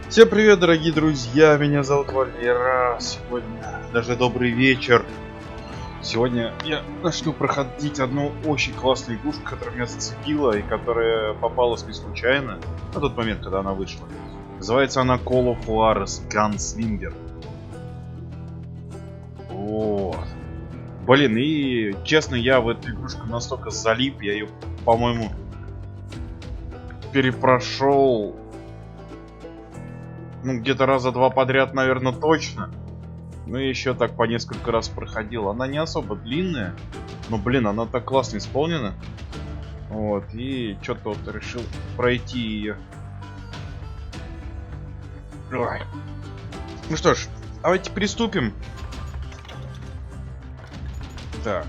Всем привет, дорогие друзья, меня зовут Валера. Сегодня даже добрый вечер. Сегодня я начну проходить одну очень классную игрушку, которая меня зацепила и которая попалась мне случайно на тот момент, когда она вышла. Называется она Call of Juarez Gunslinger. Вот. Блин, и честно, я в эту игрушку настолько залип, я ее, по-моему, перепрошел. Ну, где-то раза два подряд, наверное, точно. Ну, и еще так по несколько раз проходил. Она не особо длинная. Но, блин, она так классно исполнена. Вот, и что-то вот решил пройти ее. Ой. Ну что ж, давайте приступим. Так.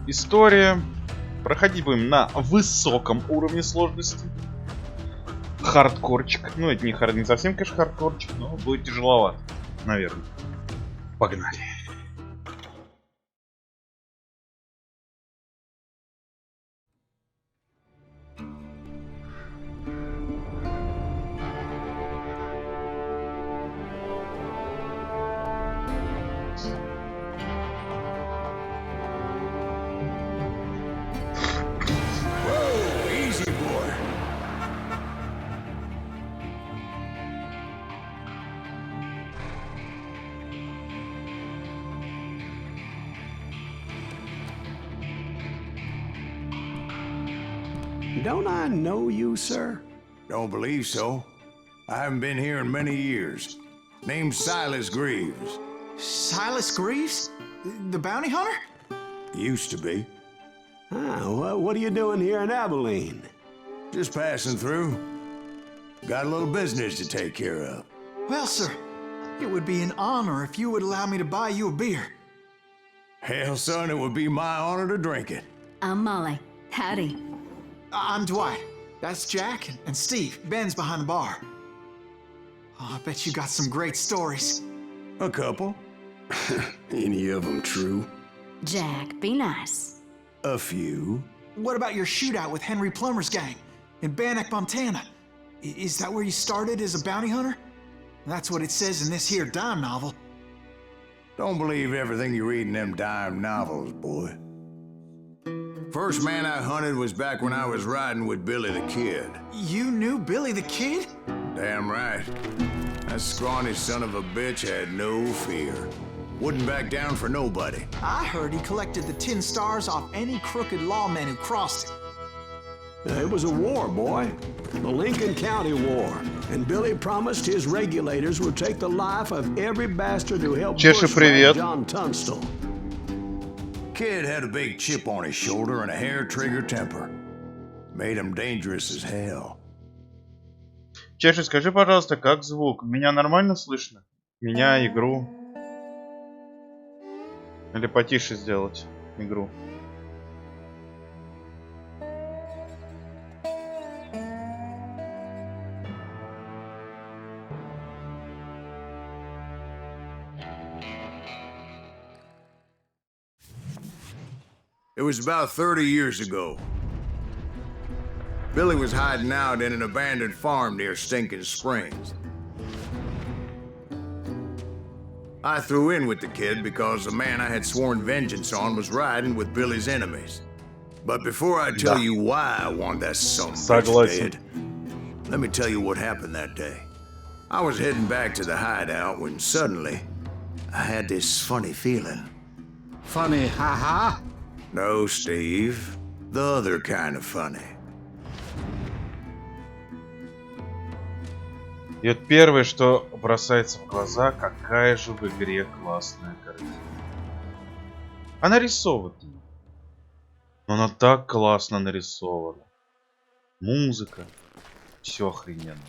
История. Проходить будем на высоком уровне сложности. Хардкорчик. Ну, это не совсем, конечно, хардкорчик, но будет тяжеловато, наверное. Погнали. Don't I know you, sir? Don't believe so. I haven't been here in many years. Name's Silas Greaves. Silas Greaves? The bounty hunter? Used to be. What are you doing here in Abilene? Just passing through. Got a little business to take care of. Well, sir, it would be an honor if you would allow me to buy you a beer. Hell, son, it would be my honor to drink it. I'm Molly. Howdy. I'm Dwight. That's Jack and Steve. Ben's behind the bar. Oh, I bet you got some great stories. A couple. Any of them true? Jack, be nice. A few. What about your shootout with Henry Plummer's gang in Bannock, Montana? Is that where you started as a bounty hunter? That's what it says in this here dime novel. Don't believe everything you read in them dime novels, boy. First man I hunted was back when I was riding with Billy the Kid. You knew Billy the Kid? Damn right. That scrawny son of a bitch had no fear. Wouldn't back down for nobody. I heard he collected the 10 stars off any crooked lawmen who crossed him. It was a war, boy. The Lincoln County War. And Billy promised his regulators would take the life of every bastard who helped bushwhack John Tunstall. Kid had a big chip on his shoulder and a hair-trigger temper. Made him dangerous as hell. Чеша, скажи, пожалуйста, как звук? Меня нормально слышно? Меня, игру? Или потише сделать игру? It was about 30 years ago. Billy was hiding out in an abandoned farm near Stinking Springs. I threw in with the kid because the man I had sworn vengeance on was riding with Billy's enemies. But before I tell you why I want that son of a bitch dead, let me tell you what happened that day. I was heading back to the hideout when suddenly I had this funny feeling. Funny, haha? No, Steve. The other kind of funny. И вот первое, что бросается в глаза, какая же в игре классная картина. Она рисована. Но она так классно нарисована. Музыка. Все охрененно.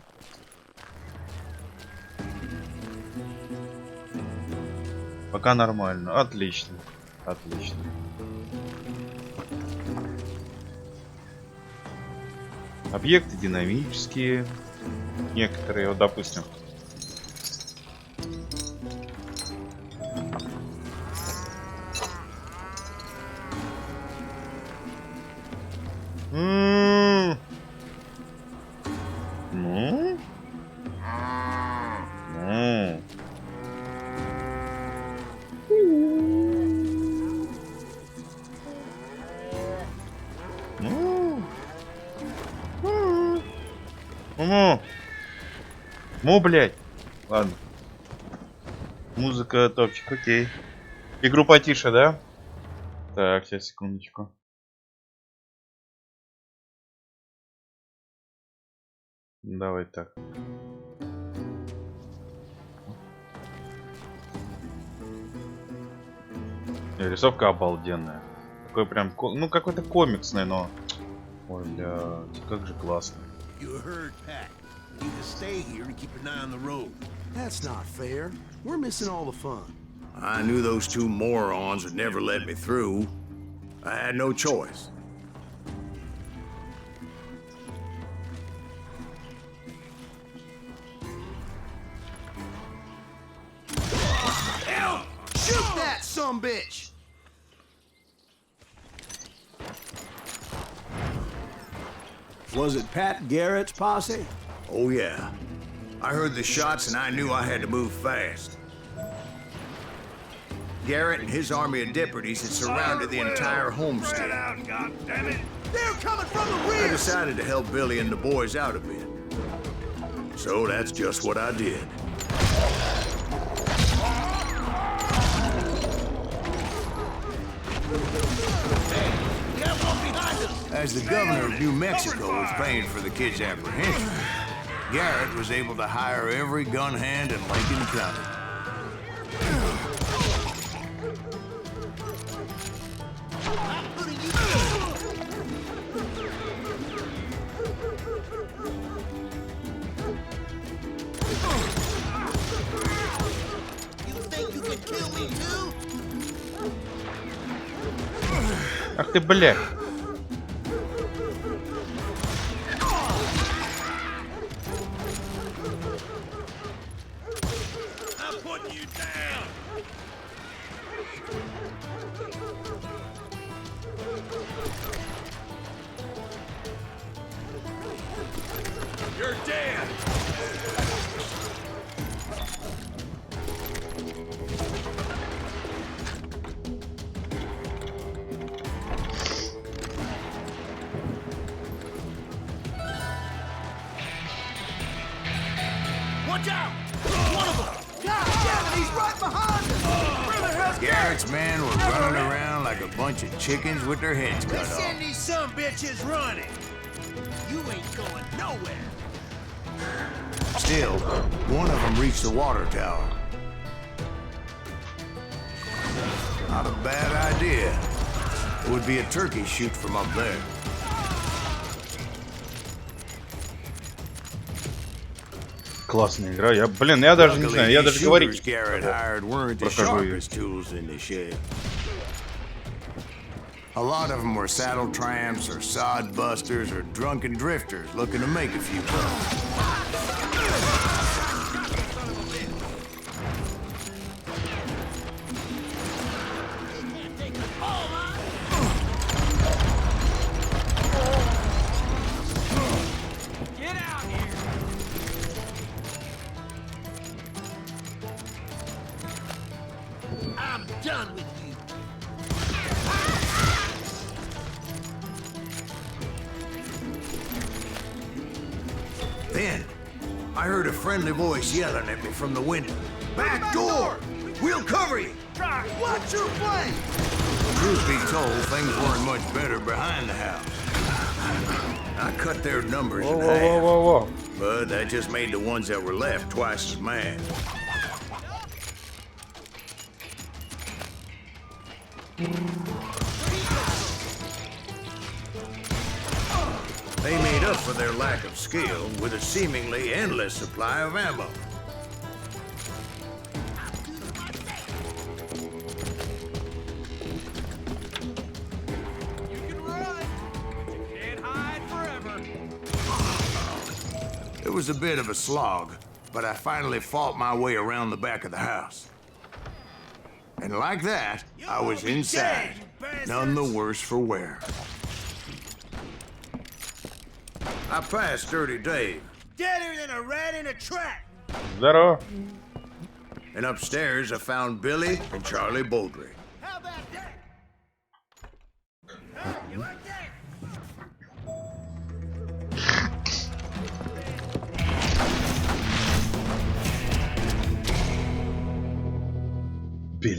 Пока нормально. Отлично. Отлично. Объекты динамические. Некоторые, вот, допустим. Ну? Блядь. Ладно. Музыка топчик, окей. Игру потише, да? Так, сейчас, секундочку. Давай так. Рисовка обалденная. Такой прям, ну какой-то комиксный, но... Ой, блядь, как же классно. That's not fair. We're missing all the fun. I knew those two morons would never let me through. I had no choice. Hell! Shoot that sumbitch! Was it Pat Garrett's posse? Oh yeah. I heard the shots and I knew I had to move fast. Garrett and his army of deputies had surrounded the entire homestead. They're coming from the rear! I decided to help Billy and the boys out a bit. So that's just what I did. As the governor of New Mexico was paying for the kid's apprehension, Garrett was able to hire every gun hand in Lincoln County. Ах ты, блядь. You're dead! Watch out! One of them! God damn it, he's right behind us! Where the hell's Garrett's men were running around like a bunch of chickens with their heads cut off. Send these sumbitches running! You ain't going nowhere! Still, one of them reached the water tower. Not a bad idea. It would be a turkey shoot from up there. Классная игра. Я, блин, я даже не знаю, я даже говорить прохожу ее. A lot of them were saddle tramps or sod busters or drunken drifters looking to make a few bucks. I'm done with you! Then, I heard a friendly voice yelling at me from the window. Back door! We'll cover you! Watch your flank! Truth be told, things weren't much better behind the house. I cut their numbers in half, but that just made the ones that were left twice as mad. They made up for their lack of skill with a seemingly endless supply of ammo. You can run! You can't hide forever! It was a bit of a slog, but I finally fought my way around the back of the house. And like that, I was inside, none the worse for wear. I passed Dirty Dave. Deader than a rat in a trap! Здорово. And upstairs I found Billy and Charlie Bowdry. How about that? Huh? You like that?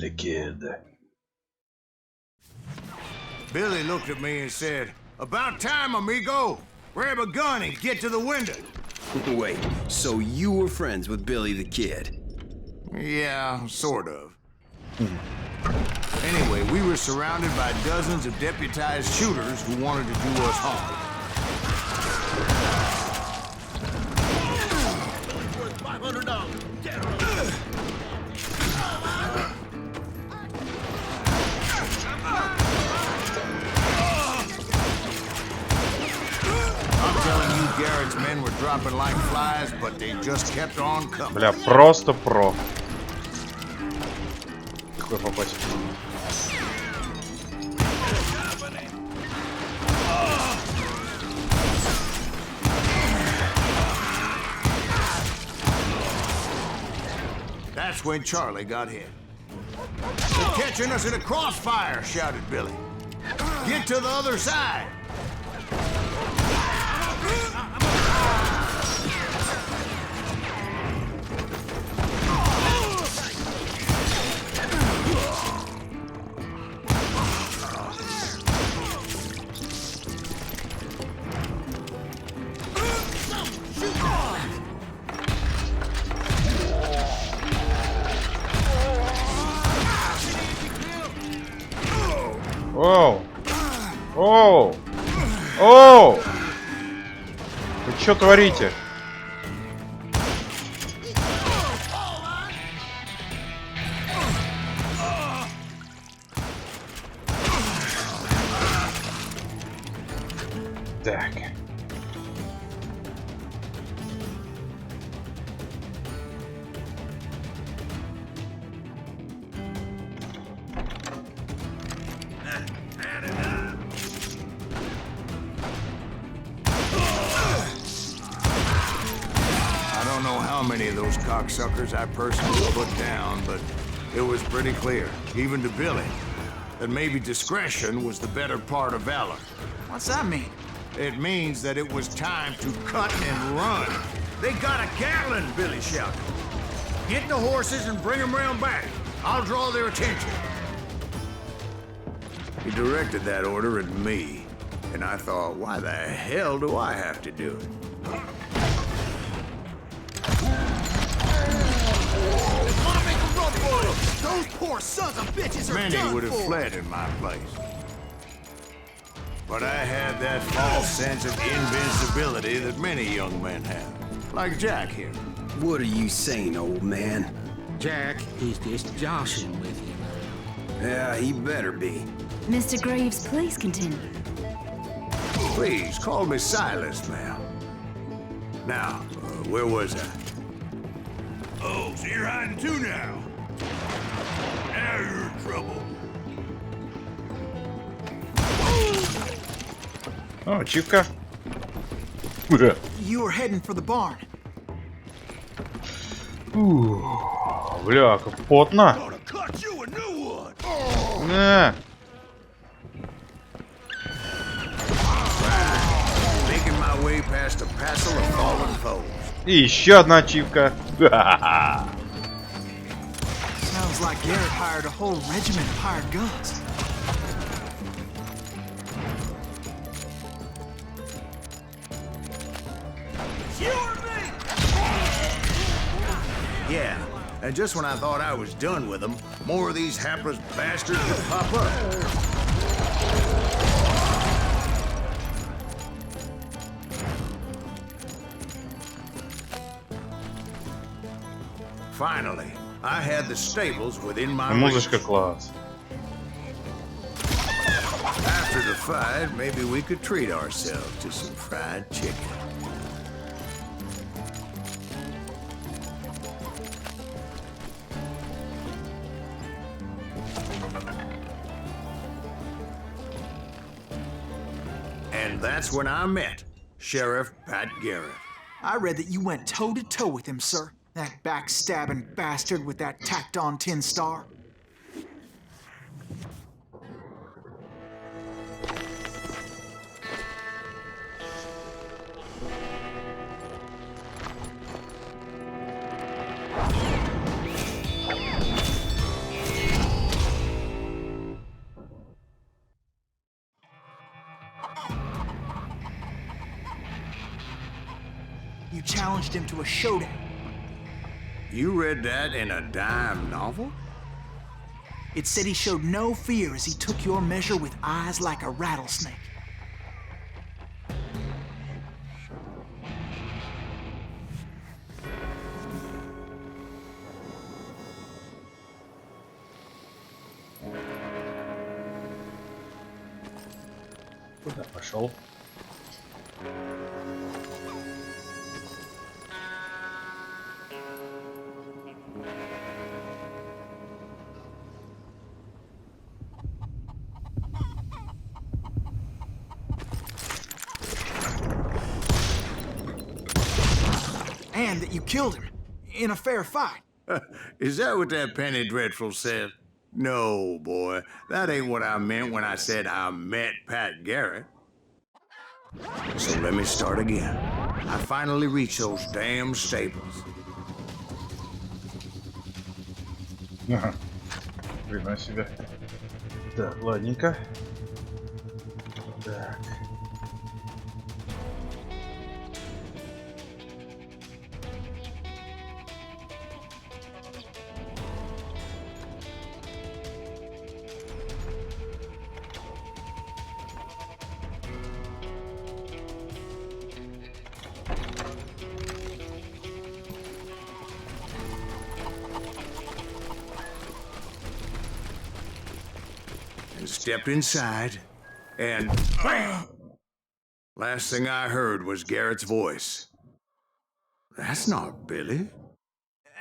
the Kid. Billy looked at me and said, "About time, amigo. Grab a gun and get to the window." Wait, so you were friends with Billy the Kid? Yeah, sort of. Anyway, we were surrounded by dozens of deputized shooters who wanted to do us harm. Garrett's men were dropping like flies, but they just kept on coming. Бля, просто про. Какой попасть? That's when Charlie got hit. "They're catching us in a crossfire," shouted Billy. "Get to the other side." Оу! Оу! Оу! Вы что творите? Так. Many of those cocksuckers I personally put down, but it was pretty clear, even to Billy, that maybe discretion was the better part of valor. What's that mean? It means that it was time to cut and run. "They got a Gatling," Billy shouted. "Get the horses and bring them round back. I'll draw their attention." He directed that order at me, and I thought, why the hell do I have to do it? Those poor sons of bitches are Many done would have for. fled in my place. But I had that false sense of invincibility that many young men have. Like Jack here. What are you saying, old man? Jack, he's just joshing with you. Yeah, he better be. Mr. Graves, please continue. Please, call me Silas, ma'am. Now, where was I? Oh, so you're hiding too now. Now you're in trouble. О, чивка. You were heading for the barn. Бля, как потно. Gonna cut you a new one. На. Making my way past a passel of fallen foes. И еще одна ачивка. Sounds like Garrett hired a whole regiment of hired guns. Yeah, and just when I thought I was done with them, more of these hapless bastards would pop up. Finally, I had the stables within my Музычка reach. класс. After the fight, maybe we could treat ourselves to some fried chicken. And that's when I met Sheriff Pat Garrett. I read that you went toe-to-toe with him, sir. That backstabbing bastard with that tacked-on tin star. You challenged him to a showdown. You read that in a dime novel? It said he showed no fear as he took your measure with eyes like a rattlesnake. Куда пошел? And that you killed him in a fair fight. Is that what that Penny Dreadful said? No, boy. That ain't what I meant when I said I met Pat Garrett. So let me start again. I finally reached those damn stables. Ага. Хрена себе. Так, ладненько. Так. Stepped inside, and last thing I heard was Garrett's voice. That's not Billy.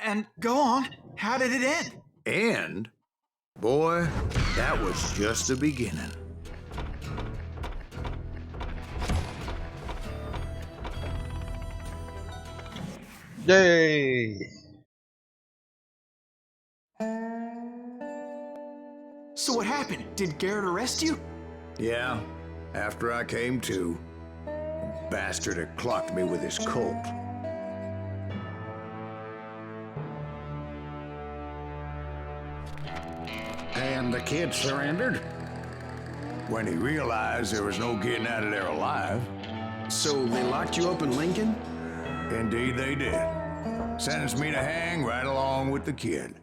And go on, how did it end? And, boy, that was just the beginning. Yay! So what happened? Did Garrett arrest you? Yeah, after I came to, the bastard had clocked me with his Colt. And the kid surrendered? When he realized there was no getting out of there alive. So they locked you up in Lincoln? Indeed they did. Sentenced me to hang right along with the kid.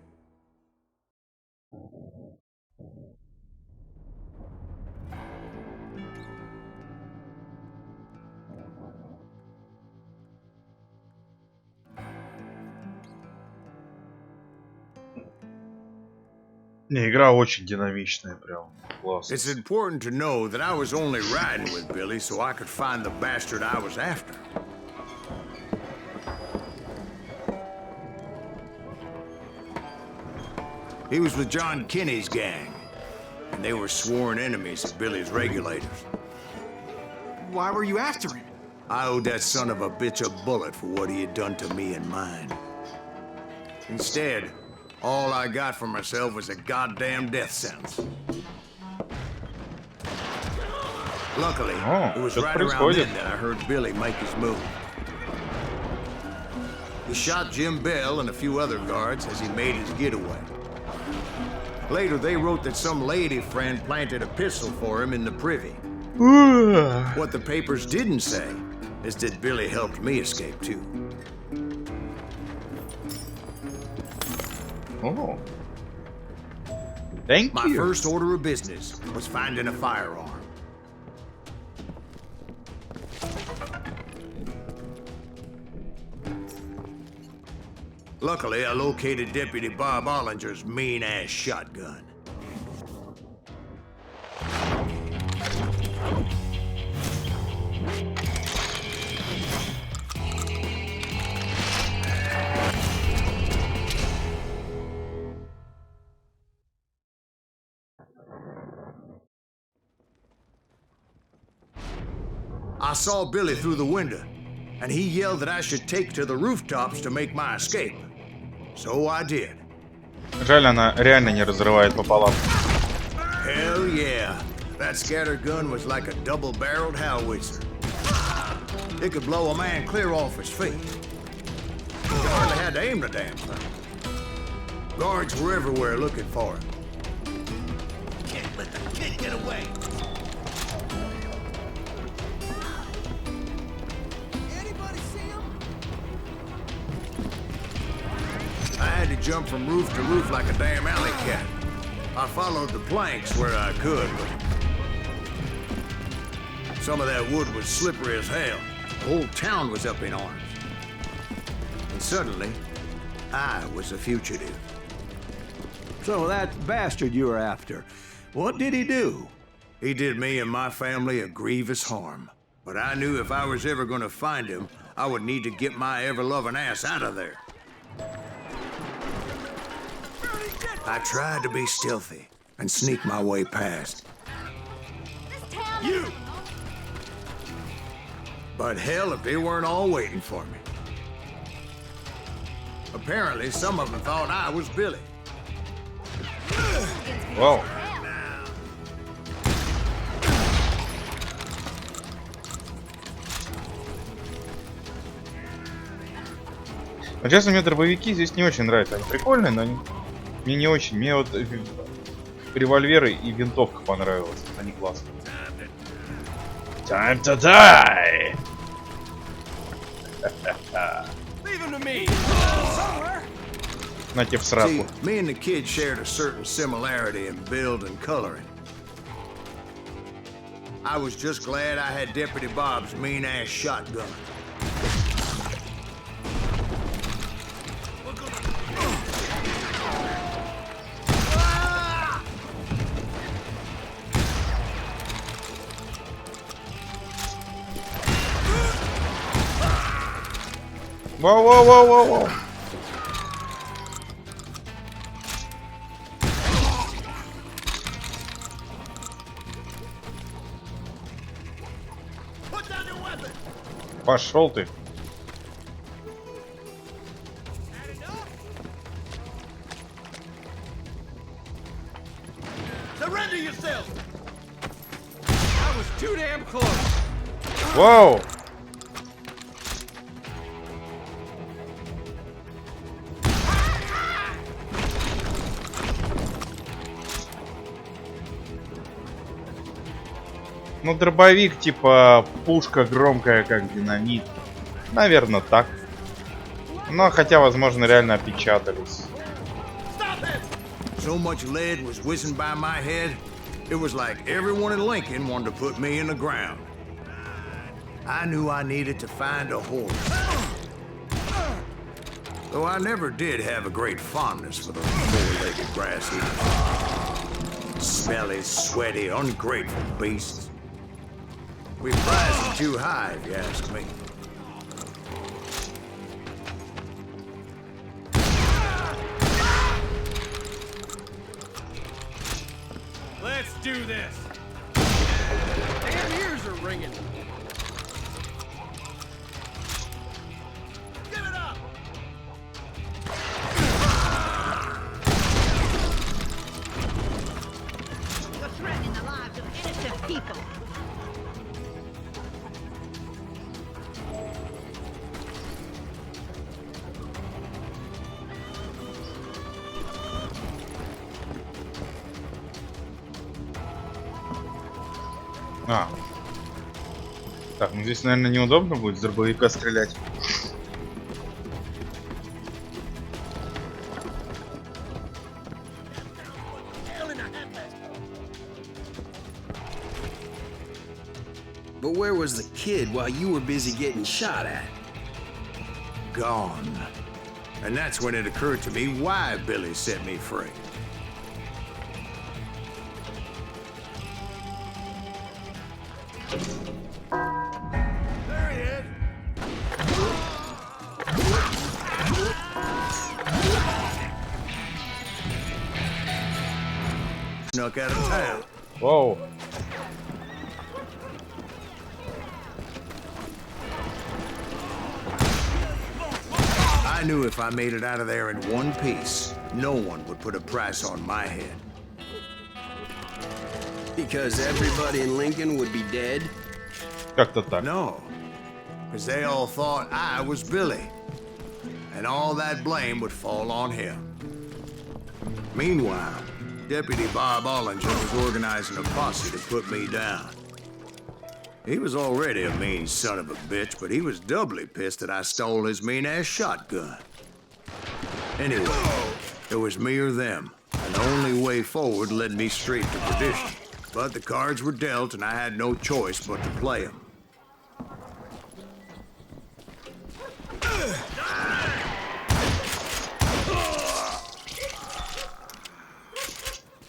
Не, игра очень динамичная, прям класс. It's important to know that I was only riding with Billy so I could find the bastard I was after. He was with John Kinney's gang, and they were sworn enemies of Billy's regulators. Why were you after him? I owed that son of a bitch a bullet for what he had done to me and mine. Instead, all I got for myself was a goddamn death sentence. Luckily, it was right around then that I heard Billy make his move. He shot Jim Bell and a few other guards as he made his getaway. Later, they wrote that some lady friend planted a pistol for him in the privy. What the papers didn't say is that Billy helped me escape too. Oh. Thank My you. first order of business was finding a firearm. Luckily, I located Deputy Bob Ollinger's mean-ass shotgun. I saw Billy through the window, and he yelled that I should take to the rooftops to make my escape. So I did. Жаль, она реально не разрывает пополам. Hell yeah. That scatter gun was like a double-barreled howitzer. It could blow a man clear off his feet. You hardly had to aim the damn thing. Guards were everywhere looking for him. Can't let the kid get away. jump from roof to roof like a damn alley cat. I followed the planks where I could, but some of that wood was slippery as hell. The whole town was up in arms. And suddenly, I was a fugitive. So that bastard you were after, what did he do? He did me and my family a grievous harm. But I knew if I was ever gonna find him, I would need to get my ever-loving ass out of there. I tried to be stealthy and sneak my way past. You! But hell if they weren't all waiting for me. Apparently, some of them thought I was Billy. Вау. Но, честно, мне дробовики здесь не очень нравятся. Они прикольные, но мне не очень. Мне вот револьверы и винтовка понравилась. Они классные. Time to die! На тебе в сраку. See, me and the kid shared a certain similarity in build and coloring. I was just glad I had Deputy Bob's mean-ass shotgun. Воу-воу-воу-воу-воу. Пошел ты. Surrender yourself. I was too damn close. Вау. Ну, дробовик, типа, пушка громкая, как динамит. Наверное, так. Но, хотя, возможно, реально опечатались. So much lead was whizzing by my head, it was like everyone in Lincoln wanted to put me in the ground. I knew I needed to find a horse. Though I never did have a great fondness for those four-legged grass eaters. Smelly, sweaty, ungrateful beasts. We prize them too high, if you ask me. Let's do this. Damn ears are ringing. Give it up. You're threatening the lives of innocent people. А. Так, ну здесь, наверное, неудобно будет с дробовика стрелять. But where was the kid while you were busy getting shot at? Gone. And that's when it occurred to me why Billy set me free. There he is. Snuck out of town. Воу. I knew if I made it out of there in one piece, no one would put a price on my head. Because everybody in Lincoln would be dead? Как-то так. No, because they all thought I was Billy, and all that blame would fall on him. Meanwhile, Deputy Bob Ollinger was organizing a posse to put me down. He was already a mean son of a bitch, but he was doubly pissed that I stole his mean-ass shotgun. Anyway, it was me or them, and the only way forward led me straight to perdition. But the cards were dealt, and I had no choice but to play them.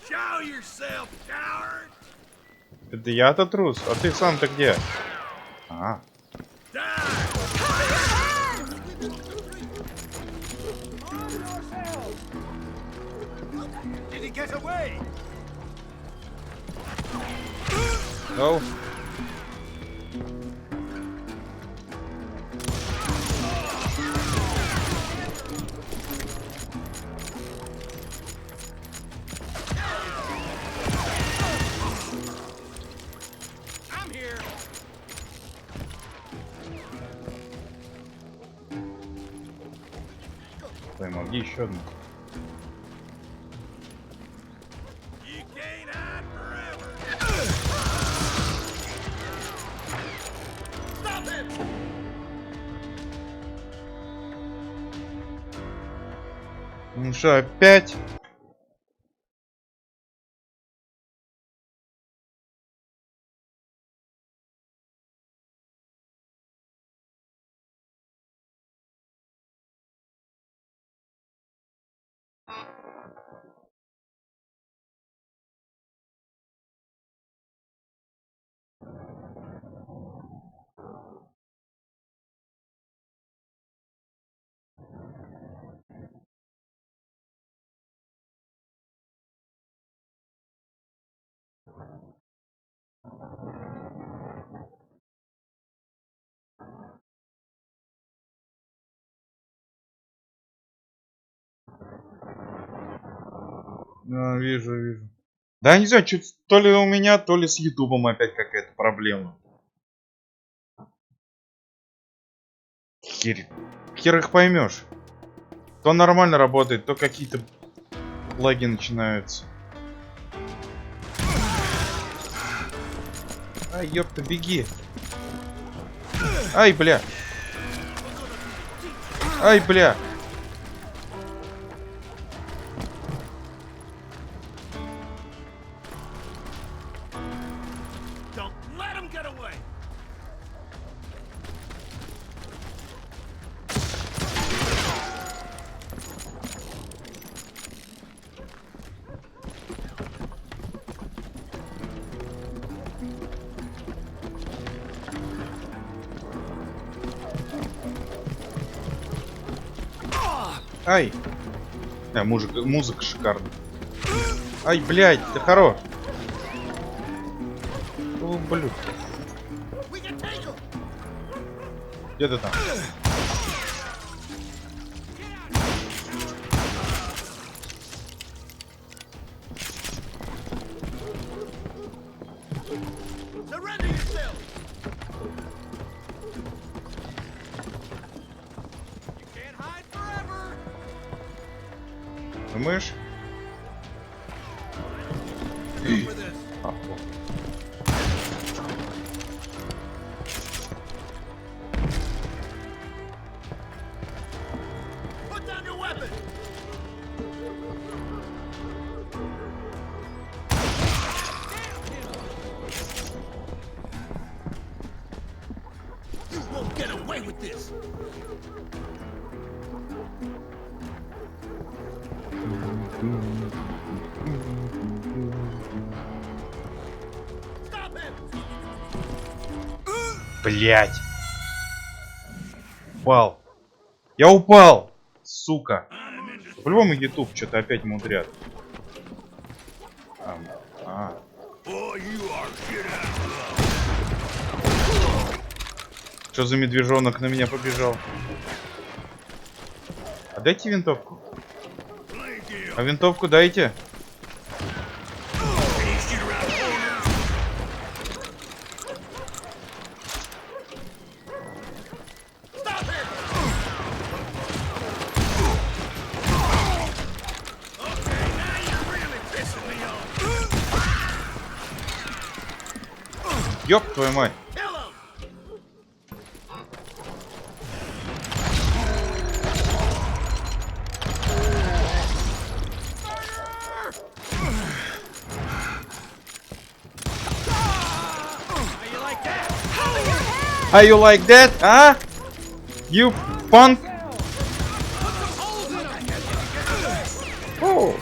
Show yourself, coward! Это я-то трус, а ты сам-то где? А. Did he get away? No. I'm here. Помоги еще одну. You can't hide forever. Stop him! Ну что, опять? Да, вижу. Да, не знаю, чуть то ли у меня, то ли с Ютубом опять какая-то проблема. Хер их поймешь. То нормально работает, то какие-то лаги начинаются. Ай, ёпта, беги. Ай, бля. Ай, бля. Don't let him get away. Ай. Музыка шикарная. Ай, блядь, ты хорош. О, блин. Где ты там? Surrender yourself. You can't hide forever. Думаешь? For this. Put down your weapon. You won't get away with this. Stop him. Блять. Упал. Я упал. Сука. По-любому YouTube что-то опять мудрят. Что за медвежонок на меня побежал? А дайте винтовку. А винтовку дайте. Ёб твою мать. Are you like that, huh? You punk? Oh.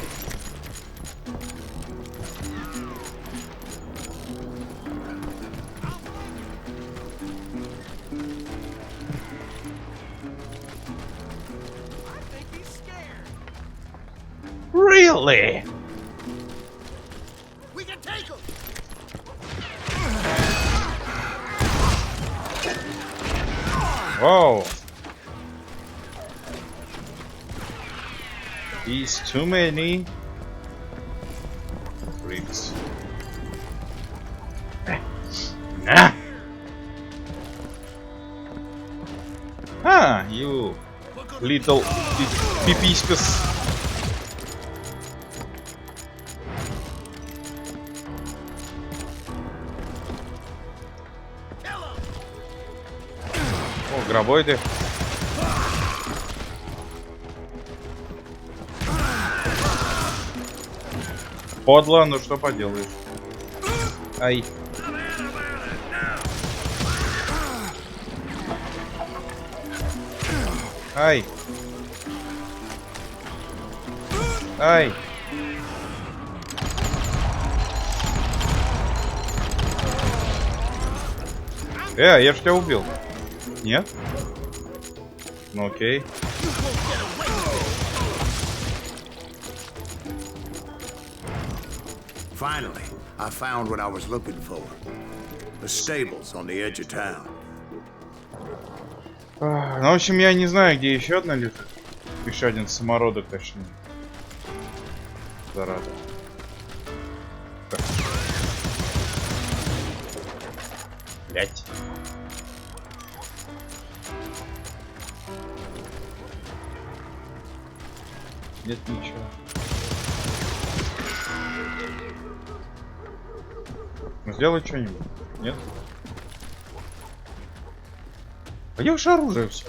Really? We can take him. Whoa. He's too many. Freaks. Nah. Ah, you little pipiscus. О, гробоиды. Подло, ну что поделаешь. Ай. Ай. Ай. Я ж тебя убил. Нет? Ну окей. Finally, I found what I was looking for. The stables on the edge of town. Ну, в общем, я не знаю, где еще одна лежит. Еще один самородок, точнее. Зараза. Так. Блять. Нет ничего. Ну, сделай что-нибудь. Нет? А где ваше оружие все?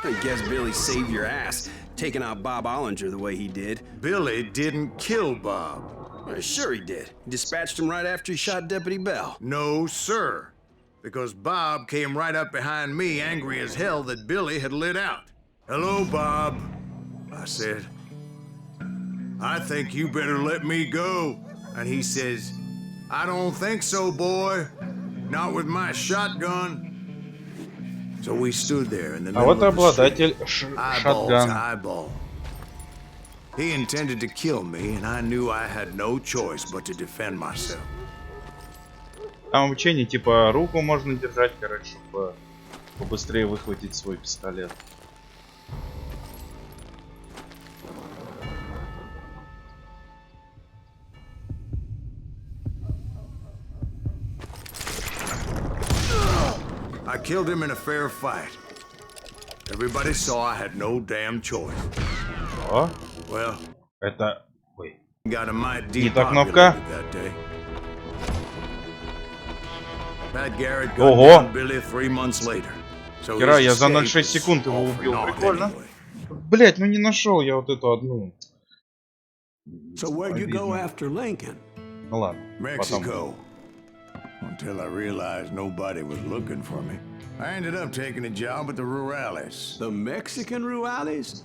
I guess Billy saved your ass, taking out Bob Ollinger the way he did. Billy didn't kill Bob. Well, sure he did. He dispatched him right after he shot Deputy Bell. No, sir. Because Bob came right up behind me, angry as hell that Billy had lit out. Hello, Bob, I said. I think you better let me go. And he says, I don't think so, boy. Not with my shotgun. So we stood there in the middle of the street, eyeball to eyeball. He intended to kill me, and I knew I had no choice but to defend myself. Там учение, типа, руку можно держать, короче, чтобы побыстрее выхватить свой пистолет. I killed him in a fair fight. Everybody saw I had no damn choice. О, Well, это... Ой. got a mite Не та кнопка. depopulated that day. Pat Garrett got Ого. down Billy 3 months later. So Хера, his я за escape 0,6 was секунд его all for убил. naught Прикольно. anyway. Блять, ну не нашел я вот эту одну. So where'd you go Обидно. after Lincoln? Ну ладно, потом. Mexico. Until I realized nobody was looking for me. I ended up taking a job at the Rurales. The Mexican Rurales?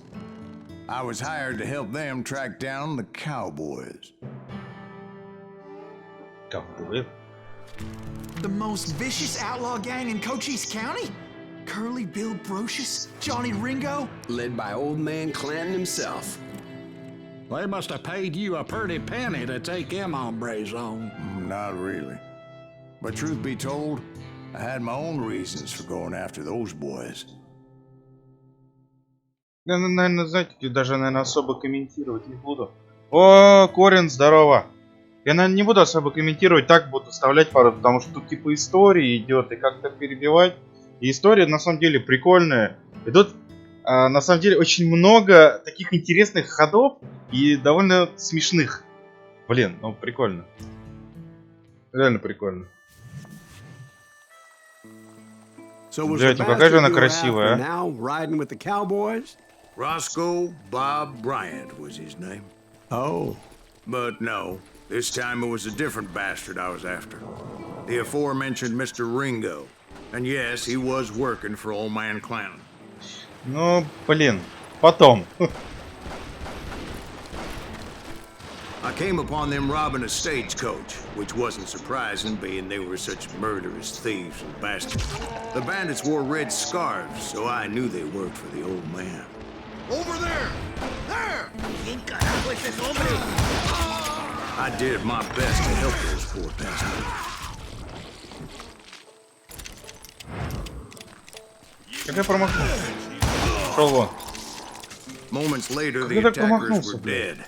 I was hired to help them track down the cowboys. Ковбои. The most vicious outlaw gang in Cochise County? Curly Bill Brocious? Johnny Ringo? Led by old man Clanton himself. They must have paid you a pretty penny to take them hombres on. Not really. But truth be told, I had my own reasons for going after those boys. Я, наверное, знаете, даже, наверное, особо комментировать не буду. О, Корин, здорово. Я, наверное, не буду особо комментировать, так буду вставлять пару, потому что тут типа история идет, и как-то перебивать. И история, на самом деле, прикольная. И тут, на самом деле, очень много таких интересных ходов и довольно смешных. Блин, ну прикольно. Реально прикольно. Блять, ну какая же она красивая, Now riding with the cowboys? Roscoe Bob Bryant was his name. Oh. But no, This time it was a different bastard I was after. The aforementioned Mr. Ringo. And yes, he was working for old man Clanton. Ну, блин, потом. I came upon them robbing a stagecoach, which wasn't surprising, being they were such murderous thieves and bastards. The bandits wore red scarves, so I knew they worked for the old man. Over there! There! I did my best to help those poor bastards. Как я промахнулся? Шел вон. Moments later, the attackers were dead.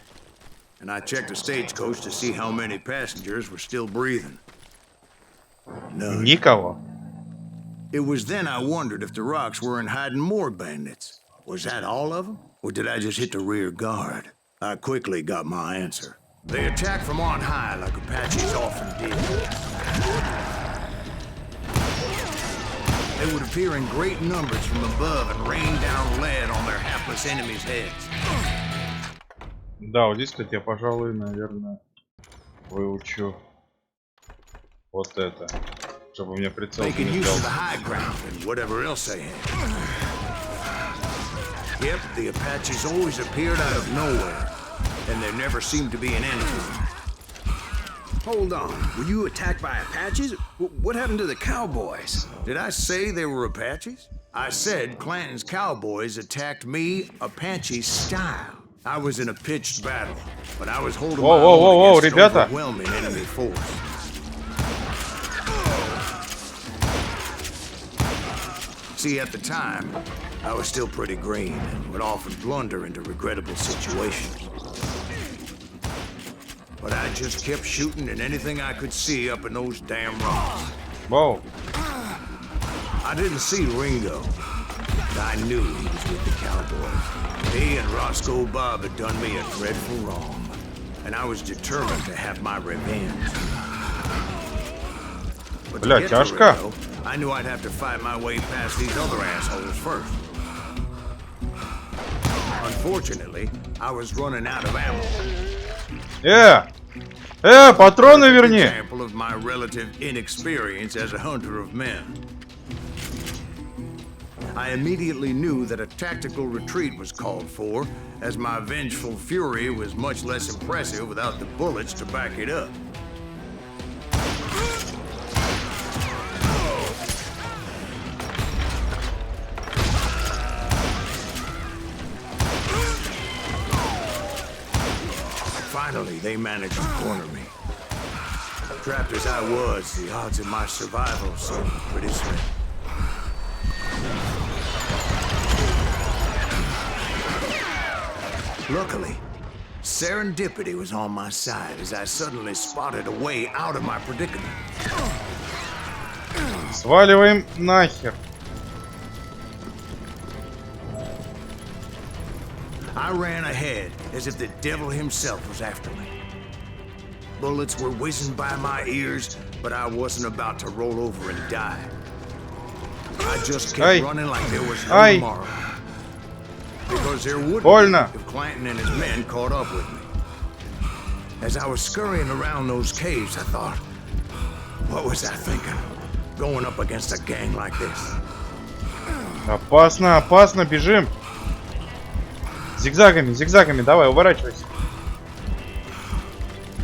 And I checked the stagecoach to see how many passengers were still breathing. None. Никого. It was then I wondered if the rocks weren't hiding more bandits. Was that all of them? Or did I just hit the rear guard? I quickly got my answer. They attacked from on high like Apaches often did. They would appear in great numbers from above and rain down lead on their hapless enemies' heads. Да, вот здесь, кстати, я, пожалуй, наверное, выучу вот это, чтобы мне прицел не сдал. Yep, the Apaches always appeared out of nowhere, and there never seemed to be an end to them. Hold on, were you attacked by Apaches? What happened to the cowboys? Did I say they were Apaches? I said Clanton's cowboys attacked me Apache style. I was in a pitched battle, but I was holding my own against an overwhelming enemy force. See, at the time, I was still pretty green and would often blunder into regrettable situations. But I just kept shooting at anything I could see up in those damn rocks. Whoa. I didn't see Ringo, but I knew he was with the cowboys. He and Roscoe Bob had done me a dreadful wrong, and I was determined to have my revenge. But to get to Ringo, I knew I'd have to fight my way past these other assholes first. Unfortunately, I was running out of ammo. Патроны верни! Example of my relative inexperience as a hunter of men. I immediately knew that a tactical retreat was called for, as my vengeful fury was much less impressive without the bullets to back it up. Finally, they managed to corner me. Trapped as I was, the odds of my survival seemed pretty slim. Luckily, serendipity was on my side as I suddenly spotted a way out of my predicament. Сваливаем нахер. I ran ahead as if the devil himself was after me. Bullets were whizzing by my ears, but I wasn't about to roll over and die. I just kept running like there was no tomorrow. Because there would be if Clanton and his men caught up with me. As I was scurrying around those caves, I thought, what was I thinking? Going up against a gang like this. Опасно, опасно, бежим. Зигзагами, зигзагами, давай, уворачивайся.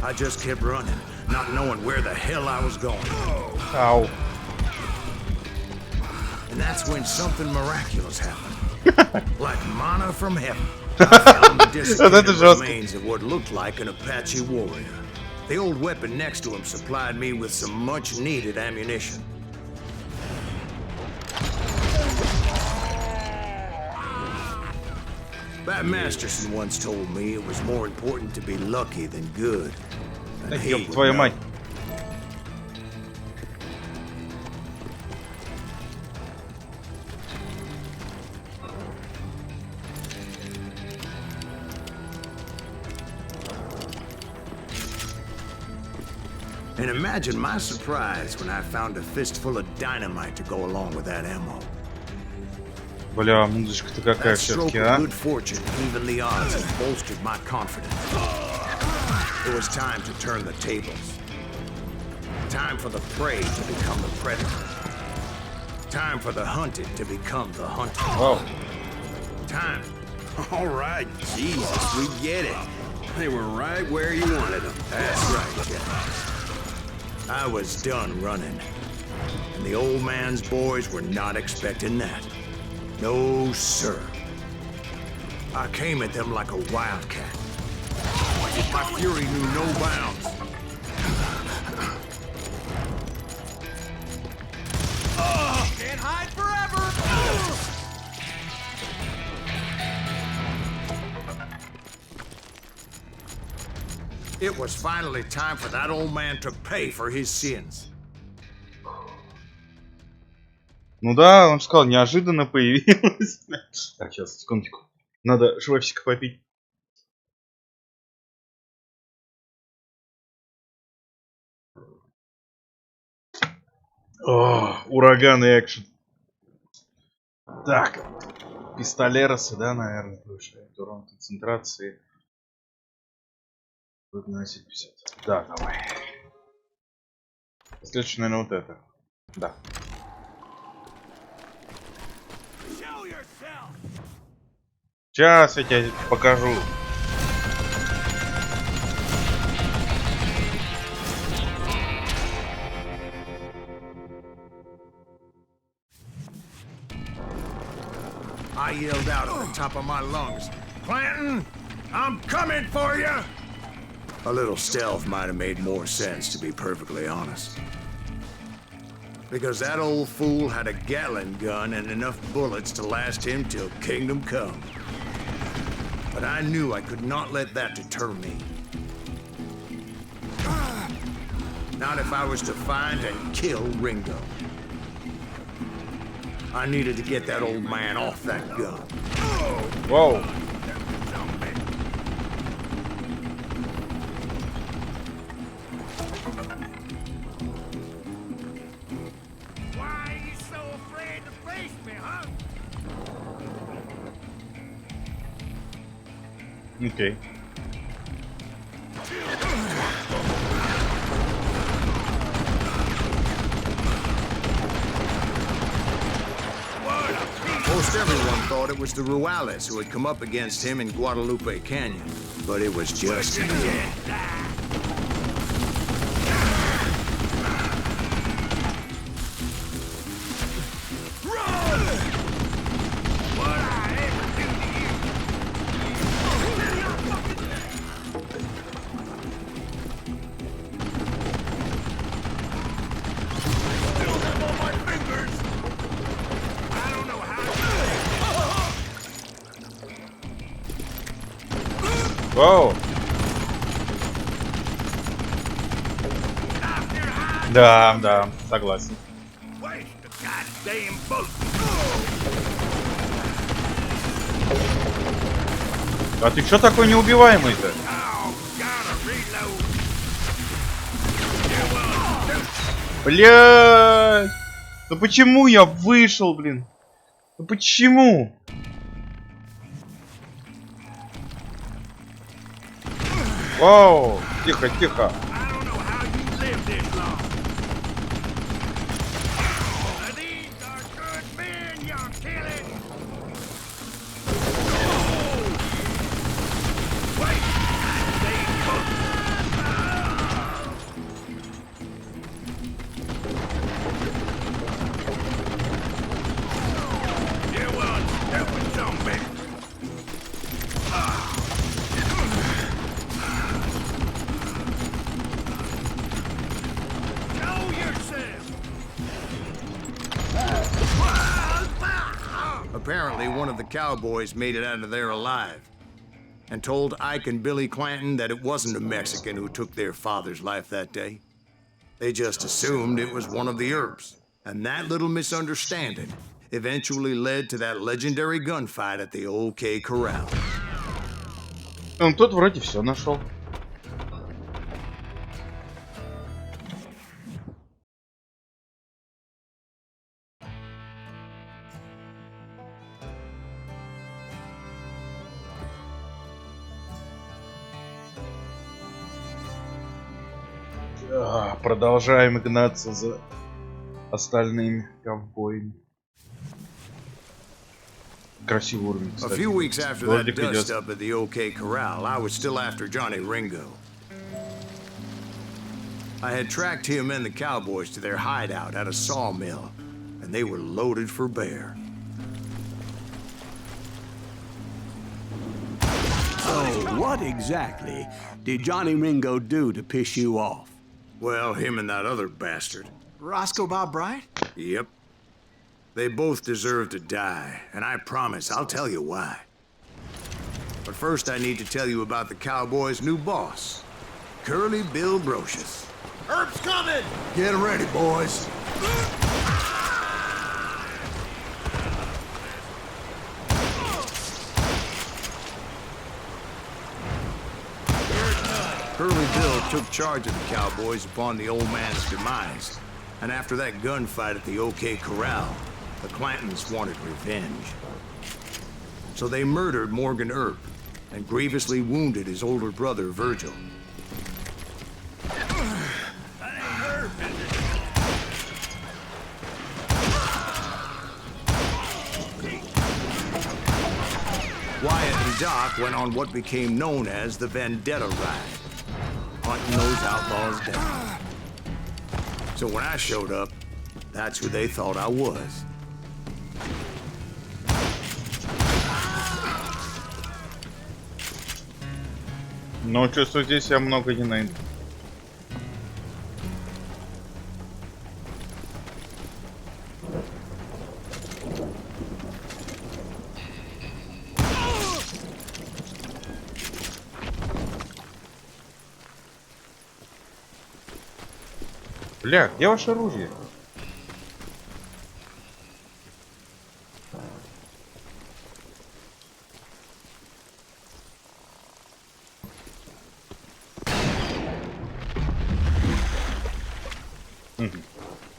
I just kept running, not knowing where the hell I was going. Ow. And that's when something miraculous happened. Like manna from heaven. I found the disappearing remains of what looked like an Apache warrior. The old weapon next to him supplied me with some much-needed ammunition. Bat Masterson once told me it was more important to be lucky than good. Ёб твою мать. And imagine my surprise when I found a fistful of dynamite to go along with that ammo. Бля, музычка-то какая все-таки, а? Good fortune evened the odds and bolstered my confidence. It was time to turn the tables. Time for the prey to become the predator. Time for the hunted to become the hunted. Oh. Time. All right, Jesus, we get it. They were right where you wanted them. That's right, Jack. I was done running. And the old man's boys were not expecting that. No, sir. I came at them like a wildcat. My fury knew no bounds. Can't hide forever! It was finally time for that old man to pay for his sins. Ну да, он же сказал, неожиданно появилась. Так, сейчас, секундочку. Надо швепсика попить. О, ураган и экшен. Так, пистолеросы, да, наверное, повышает урон концентрации. Выносит 50. Да, давай. Следующее, наверное, вот это. Да. Сейчас я тебе покажу. I yelled out at the top of my lungs, "Clanton, I'm coming for you!" A little stealth might have made more sense, to be perfectly honest. Because that old fool had a Gatling gun and enough bullets to last him till Kingdom Come. But I knew I could not let that deter me. Not if I was to find and kill Ringo. I needed to get that old man off that gun. Whoa. Why are you so afraid to face me, huh? Окей. Most everyone thought it was the Ruales who had come up against him in Guadalupe Canyon, but it was just me. Вау. Да, да, согласен. А ты чё такой неубиваемый-то? Блядь! Ну почему я вышел, блин? Ну почему? Вау! Тихо, тихо. Apparently, one of the cowboys made it out of there alive and told Ike and Billy Clanton that it wasn't a Mexican who took their father's life that day. They just assumed it was one of the Earps, and that little misunderstanding eventually led to that legendary gunfight at the OK Corral. Тут вроде все нашел. Продолжаем гнаться за остальными ковбоями. Красивый уровень, A кстати. few weeks after that Ролик dust идет. up at the OK Corral, I was still after Johnny Ringo. I had tracked him and the cowboys to their hideout at a sawmill, and they were loaded for bear. So, what exactly did Johnny Ringo do to piss you off? Well, him and that other bastard. Roscoe Bob Bryant? Yep. They both deserve to die, and I promise I'll tell you why. But first I need to tell you about the Cowboys' new boss, Curly Bill Brocious. Herb's coming! Get ready, boys. Curly Bill took charge of the Cowboys upon the old man's demise. And after that gunfight at the OK Corral, the Clantons wanted revenge. So they murdered Morgan Earp and grievously wounded his older brother, Virgil. Wyatt and Doc went on what became known as the Vendetta Ride, hunting those outlaws down. So when I showed up, that's who they thought I was. Но чувствую, здесь я много не найду. Бля, где ваше оружие?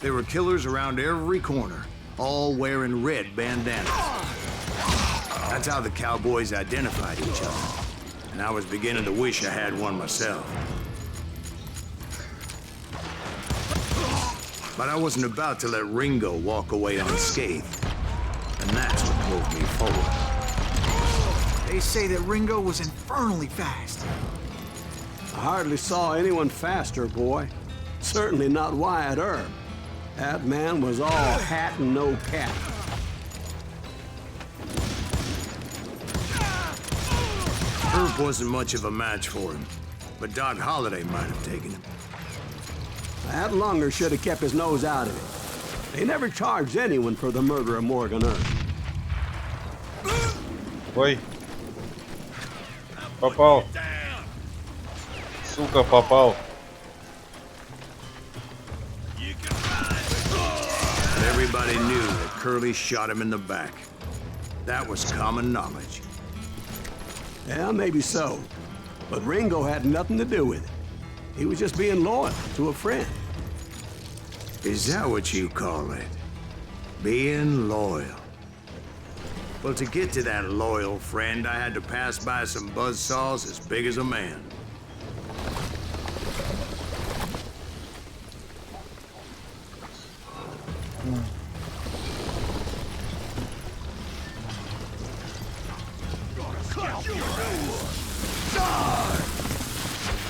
There were killers around every corner, all wearing red bandanas. That's how the Cowboys identified each other. And I was beginning to wish I had one myself. But I wasn't about to let Ringo walk away unscathed. And that's what moved me forward. They say that Ringo was infernally fast. I hardly saw anyone faster, boy. Certainly not Wyatt Earp. That man was all hat and no cap. Earp wasn't much of a match for him, but Doc Holliday might have taken him. That Lunger should have kept his nose out of it. They never charged anyone for the murder of Morgan Earp. Ой. Попал. Сука, попал. Everybody knew that Curly shot him in the back. That was common knowledge. Yeah, maybe so. But Ringo had nothing to do with it. He was just being loyal to a friend. Is that what you call it? Being loyal? Well, to get to that loyal friend, I had to pass by some buzzsaws as big as a man.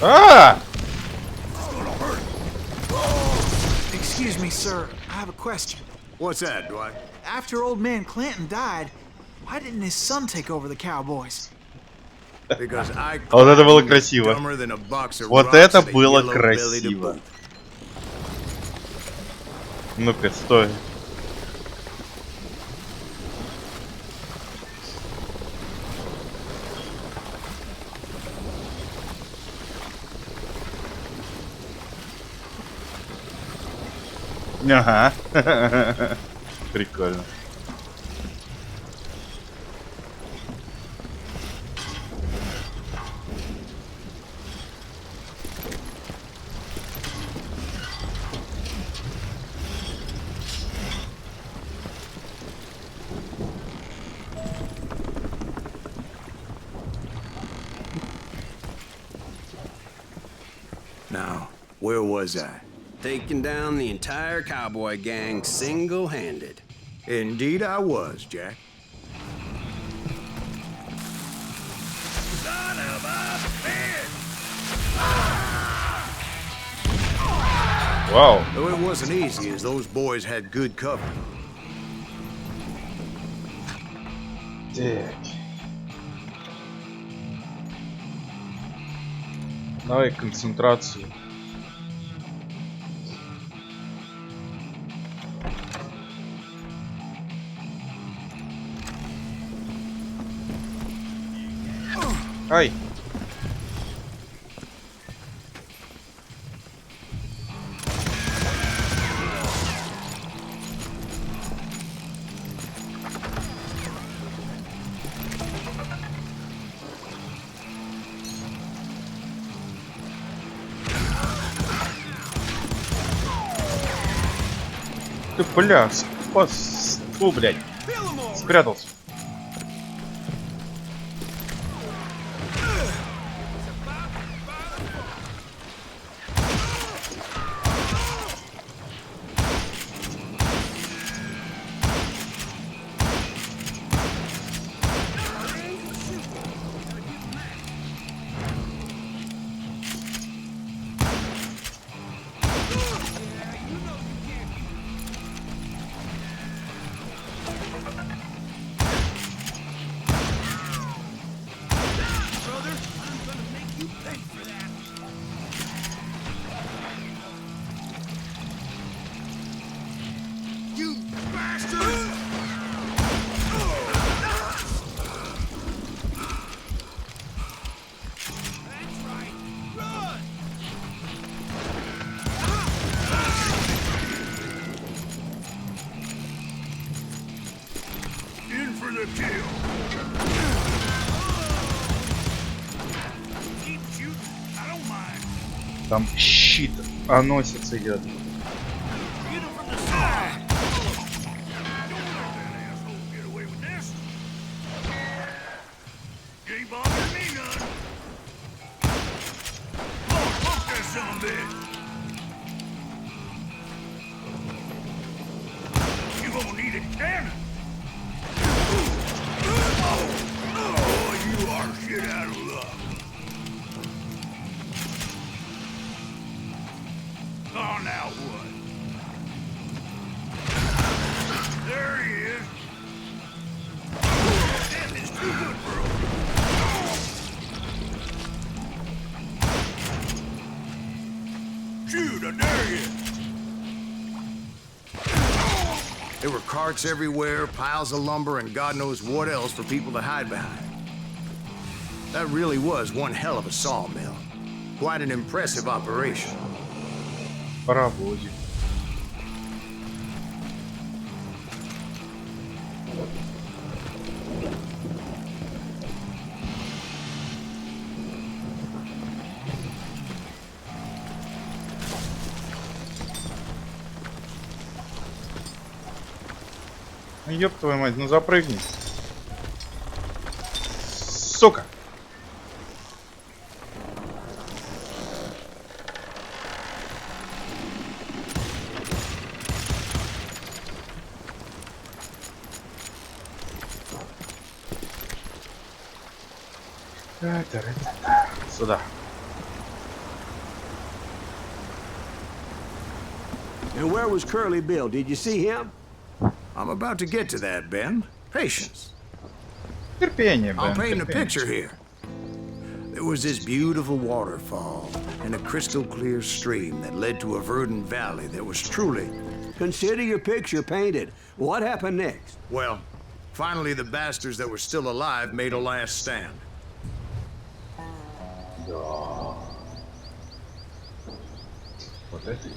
А! Excuse me, sir. I have a question. What's that, Dwight? After old man Clanton died, why didn't his son take over the Cowboys? Because I Вот это было красиво. dumber than a box of Вот rocks это and a было yellow-bellied красиво. boot. Ну-ка, стой. Ага. Прикольно. Where was I? Taking down the entire cowboy gang single-handed. Indeed I was, Jack. Son of a bitch! Wow. Though it wasn't easy, as those boys had good cover. Так. Давай концентрацию. Ай. Ты, бля, фу, блядь, спрятался. Там щит носится идет. There were carts everywhere, piles of lumber, and God knows what else for people to hide behind. That really was one hell of a sawmill. Quite an impressive operation. Паровозик. Ёб твою мать, ну запрыгни. Сука. Сюда. And where was Curly Bill? Did you see him? I'm about to get to that, Ben. Patience. Терпение, Бен. I'll paint a picture here. There was this beautiful waterfall and a crystal clear stream that led to a verdant valley that was truly... Consider your picture painted. What happened next? Well, finally the bastards that were still alive made a last stand. Вот это.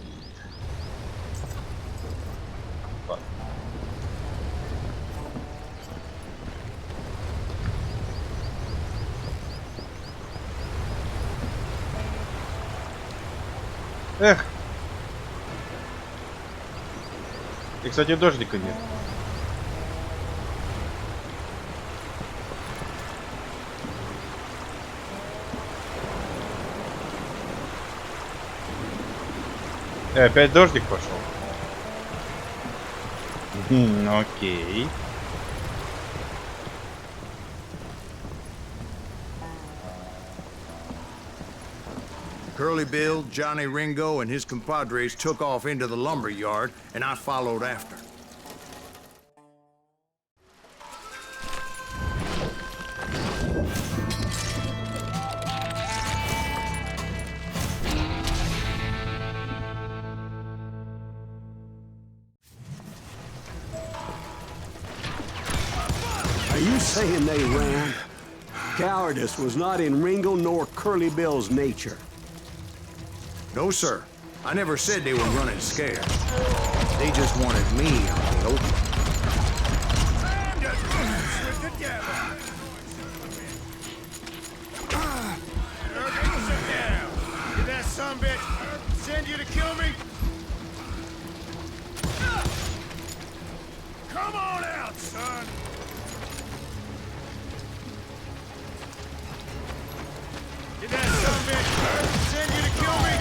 Эх. И, кстати, дождика нет. Опять дождик пошел. Окей. Curly Bill, Johnny Ringo, and his compadres took off into the lumber yard, and I followed after. Are you saying they ran? Cowardice was not in Ringo nor Curly Bill's nature. No, sir. I never said they were running scared. They just wanted me out in the open. Did that sumbitch send you to kill me? Come on out, son! Did that sumbitch send you to kill me?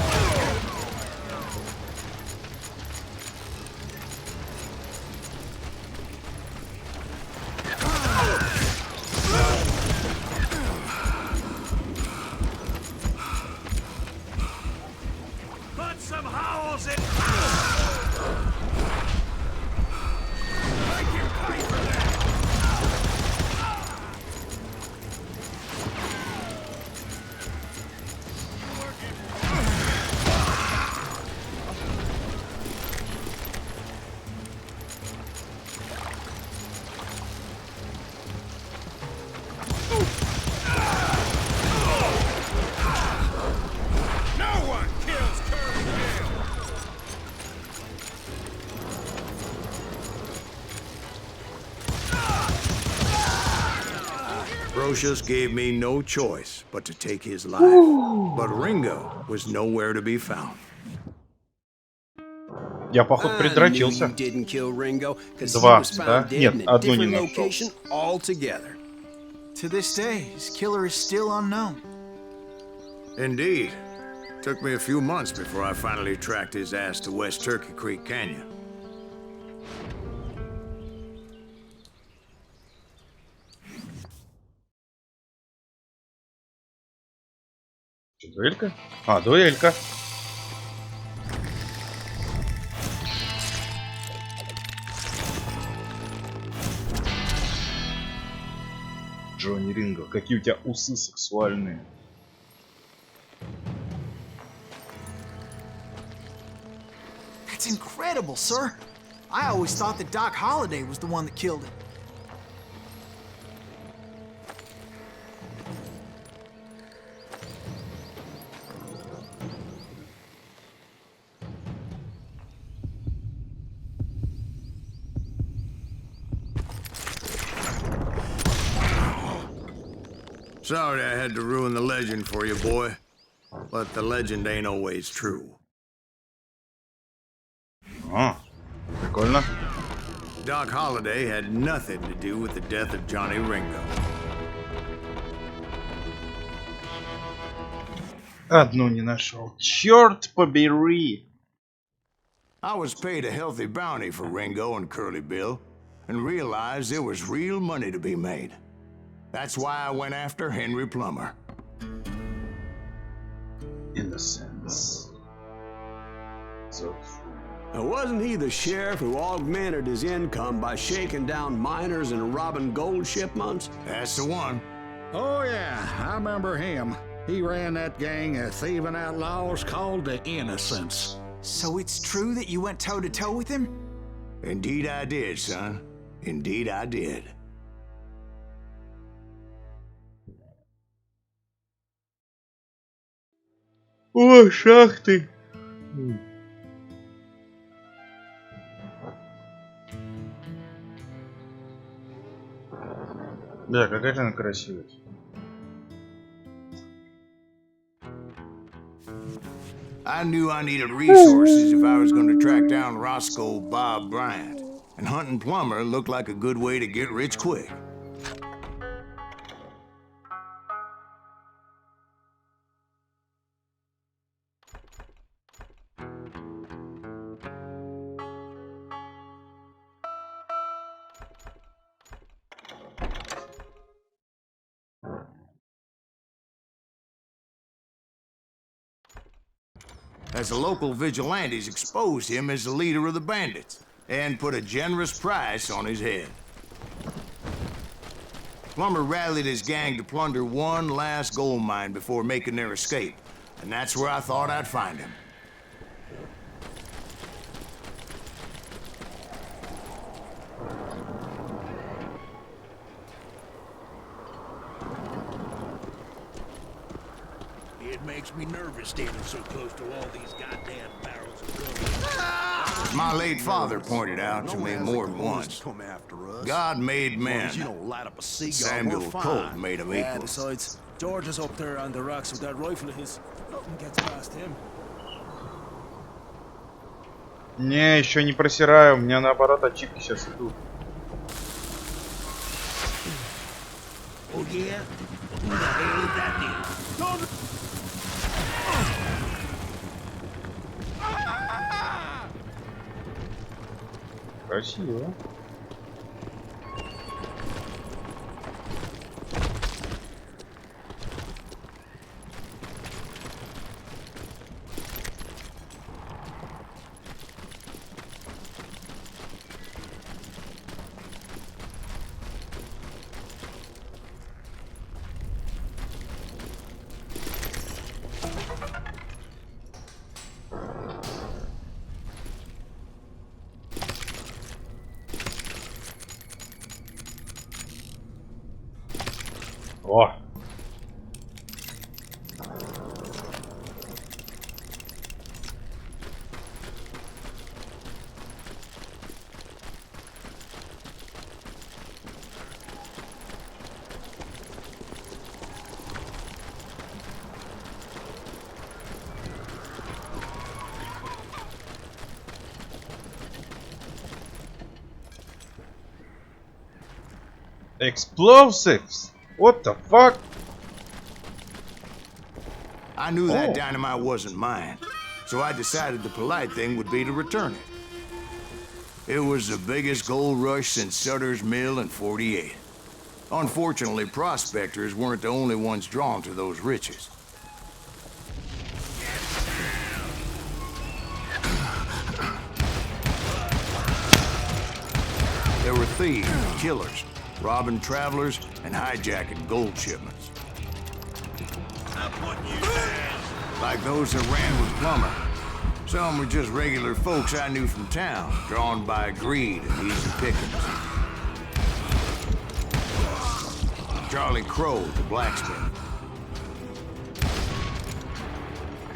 Put some howls in. Make him pay for that. No one kills Curly Bill. Brocious gave me no choice but to take his life. But Ringo was nowhere to be found. Я, походу, I knew придрочился. you didn't kill Ringo, 'cause he Два, was да? found dead Нет, in a одну не different нашел. location altogether. To this day, his killer is still unknown. Indeed. Took me a few months before I finally tracked his ass to West Turkey Creek Canyon. Дуэлька? А, дуэлька. Джонни Ринго, какие у тебя усы сексуальные. That's incredible, sir. I always thought that Doc Holliday was the one that killed him. Sorry I had to ruin the legend for you, boy. But the legend ain't always true. А, прикольно. Doc Holliday had nothing to do with the death of Johnny Ringo. Одну не нашел. Черт побери. I was paid a healthy bounty for Ringo and Curly Bill, and realized there was real money to be made. That's why I went after Henry Plummer. Innocence. So Now, wasn't he the sheriff who augmented his income by shaking down miners and robbing gold shipments? That's the one. Oh, yeah, I remember him. He ran that gang of thieving outlaws called the Innocents. So it's true that you went toe-to-toe with him? Indeed I did, son. Indeed I did. О, шахты. Да, какая же она красивая. I knew I needed resources if I was going to track down Roscoe Bob Bryant, and hunting Plummer looked like a good way to get rich quick. as the local vigilantes exposed him as the leader of the bandits and put a generous price on his head. Plummer rallied his gang to plunder one last gold mine before making their escape, and that's where I thought I'd find him. It makes me nervous standing so close to all these goddamn barrels of gold. My late father pointed out to me more than once. God made men. Samuel Colt made them equal. Besides, George is up there on the rocks with that rifle of his. Nothing gets past him. Не, еще не просираю, у меня наоборот ачивки сейчас идут. Oh yeah? Who the hell is that thing? Красиво. О! Explosives! What the fuck? I knew that dynamite wasn't mine, so I decided the polite thing would be to return it. It was the biggest gold rush since Sutter's Mill in '48. Unfortunately, prospectors weren't the only ones drawn to those riches. There were thieves and killers, robbing travelers and hijacking gold shipments. Like those that ran with Plummer. Some were just regular folks I knew from town, drawn by greed and easy pickings. Charlie Crow, the blacksmith.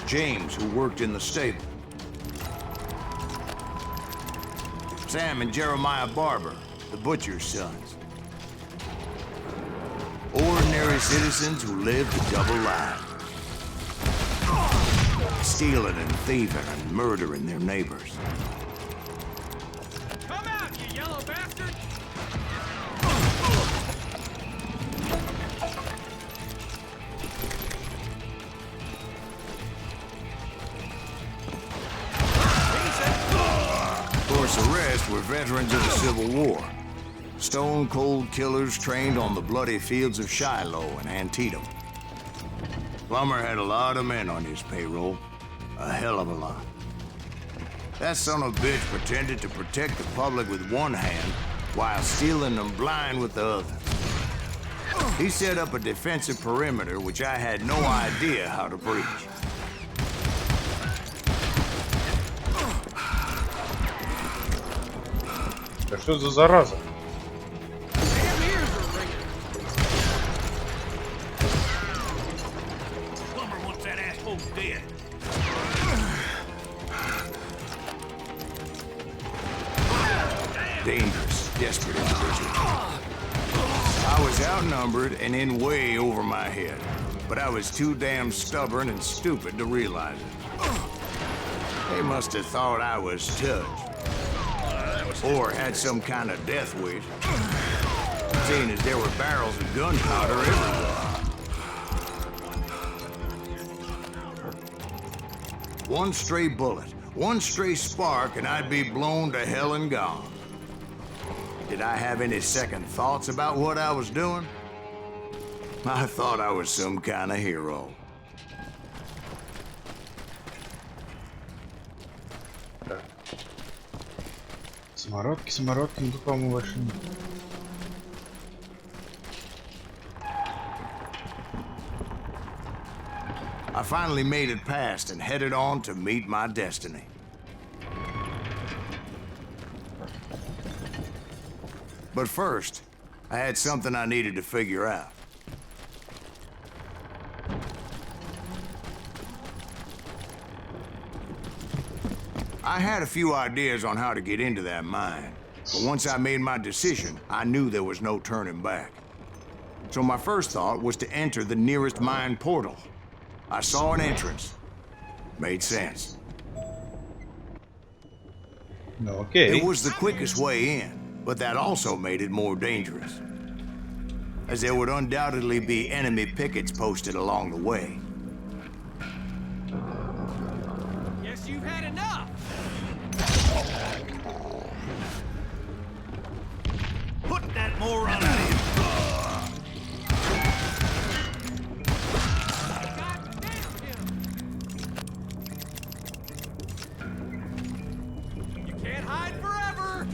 James, who worked in the stable. Sam and Jeremiah Barber, the butcher's sons. Ordinary citizens who lived a double life. Stealing and thieving and murdering their neighbors. Come out, you yellow bastard! Of course, the rest were veterans of the Civil War. Stone-cold killers trained on the bloody fields of Shiloh and Antietam. Plummer had a lot of men on his payroll. A hell of a lot. That son of a bitch pretended to protect the public with one hand while stealing them blind with the other. He set up a defensive perimeter which I had no idea how to breach. Да что за зараза? Dangerous, desperate individual. I was outnumbered and in way over my head, but I was too damn stubborn and stupid to realize it. They must have thought I was touched, or had some kind of death wish, seeing as there were barrels of gunpowder everywhere. One stray bullet, one stray spark, and I'd be blown to hell and gone. Did I have any second thoughts about what I was doing? I thought I was some kind of hero. Так. Самородки, ну тут, по-моему, больше нет. I finally made it past and headed on to meet my destiny. But first, I had something I needed to figure out. I had a few ideas on how to get into that mine, but once I made my decision, I knew there was no turning back. So my first thought was to enter the nearest mine portal. I saw an entrance. Made sense. Okay. It was the quickest way in, but that also made it more dangerous, as there would undoubtedly be enemy pickets posted along the way. Guess you've had enough. Put that moron out of here. You can't hide forever.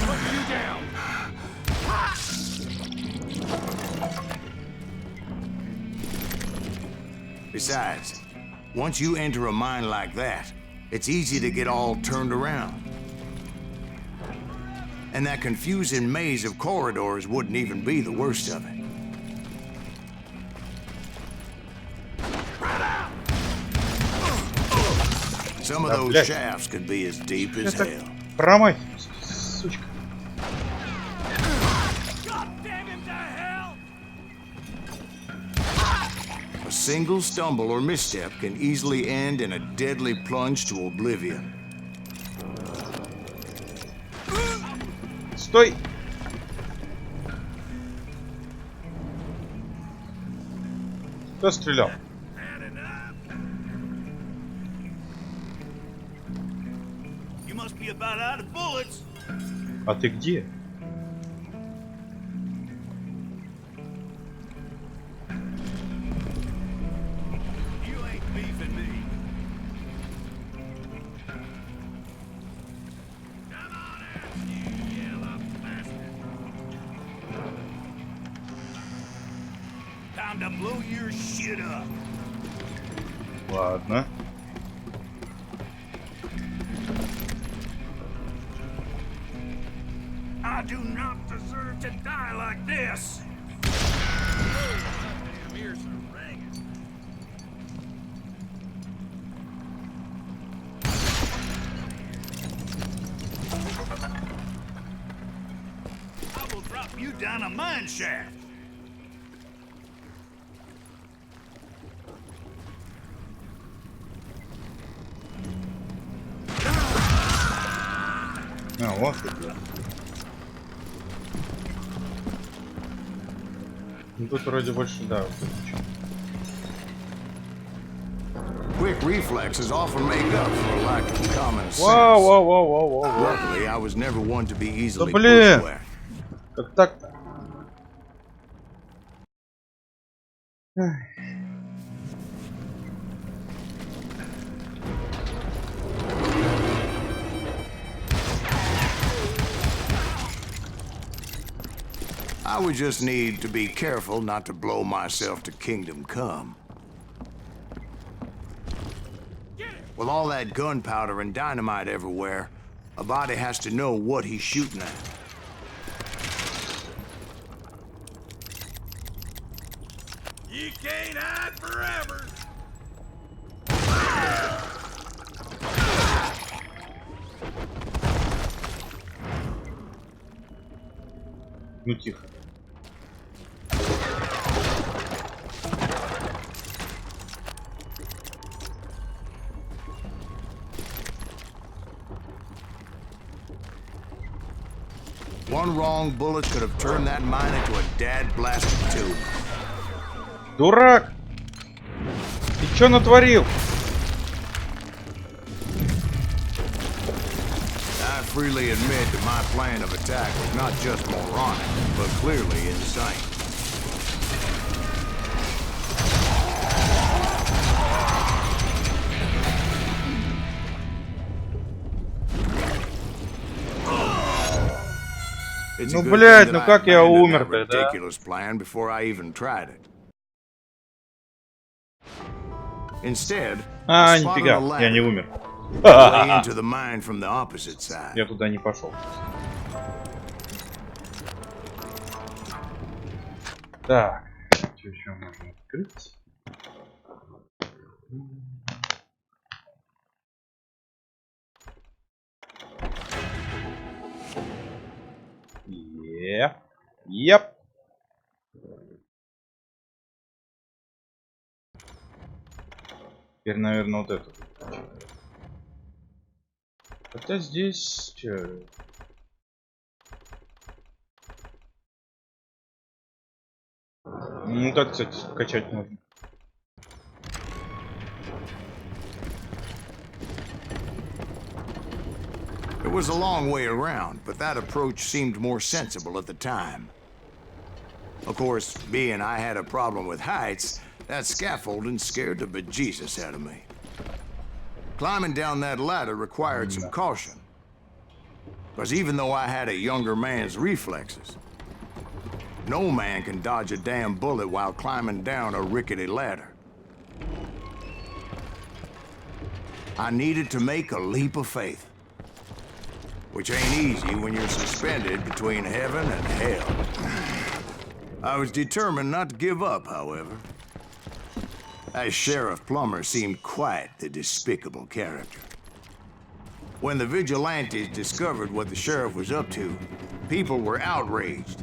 Put you down. Besides, once you enter a mine like that, it's easy to get all turned around. And that confusing maze of corridors wouldn't even be the worst of it. Some of those shafts could be as deep as hell. Промахивайся, сучка. A single stumble or misstep can easily end in a deadly plunge to oblivion. Стой! Кто стрелял? You must be about out of bullets. А ты где? You ain't beefing me. Come on out, you yellow bastard. Time to blow your shit up. Ладно. I do not deserve to die like this. Damn ears are ringing. I will drop you down a mine shaft. А, вот это. Ну тут вроде больше, да. Quick reflexes often make up for a lack of common sense. Вау. Luckily, I was never one to be easily Да блин! bushwhacked. Как так-то? I would just need to be careful not to blow myself to kingdom come. With all that gunpowder and dynamite everywhere, a body has to know what he's shooting at. You can't hide forever. Ну тихо. One wrong bullet could have turned that mine into a dad-blasted tube. Дурак! Ты чё натворил? I freely admit that my plan of attack was not just moronic, but clearly insane. Ну, блядь, ну как я умер-то, да? А, нифига, я не умер. Я туда не пошел. Так, что еще можно открыть? Еп. Теперь, наверное, вот это. Хотя здесь... Чё? Ну так, кстати, качать можно. It was a long way around, but that approach seemed more sensible at the time. Of course, being I had a problem with heights, that scaffolding scared the bejesus out of me. Climbing down that ladder required some caution. Because even though I had a younger man's reflexes, no man can dodge a damn bullet while climbing down a rickety ladder. I needed to make a leap of faith. Which ain't easy when you're suspended between heaven and hell. I was determined not to give up, however. As Sheriff Plummer seemed quite the despicable character. When the vigilantes discovered what the sheriff was up to, people were outraged.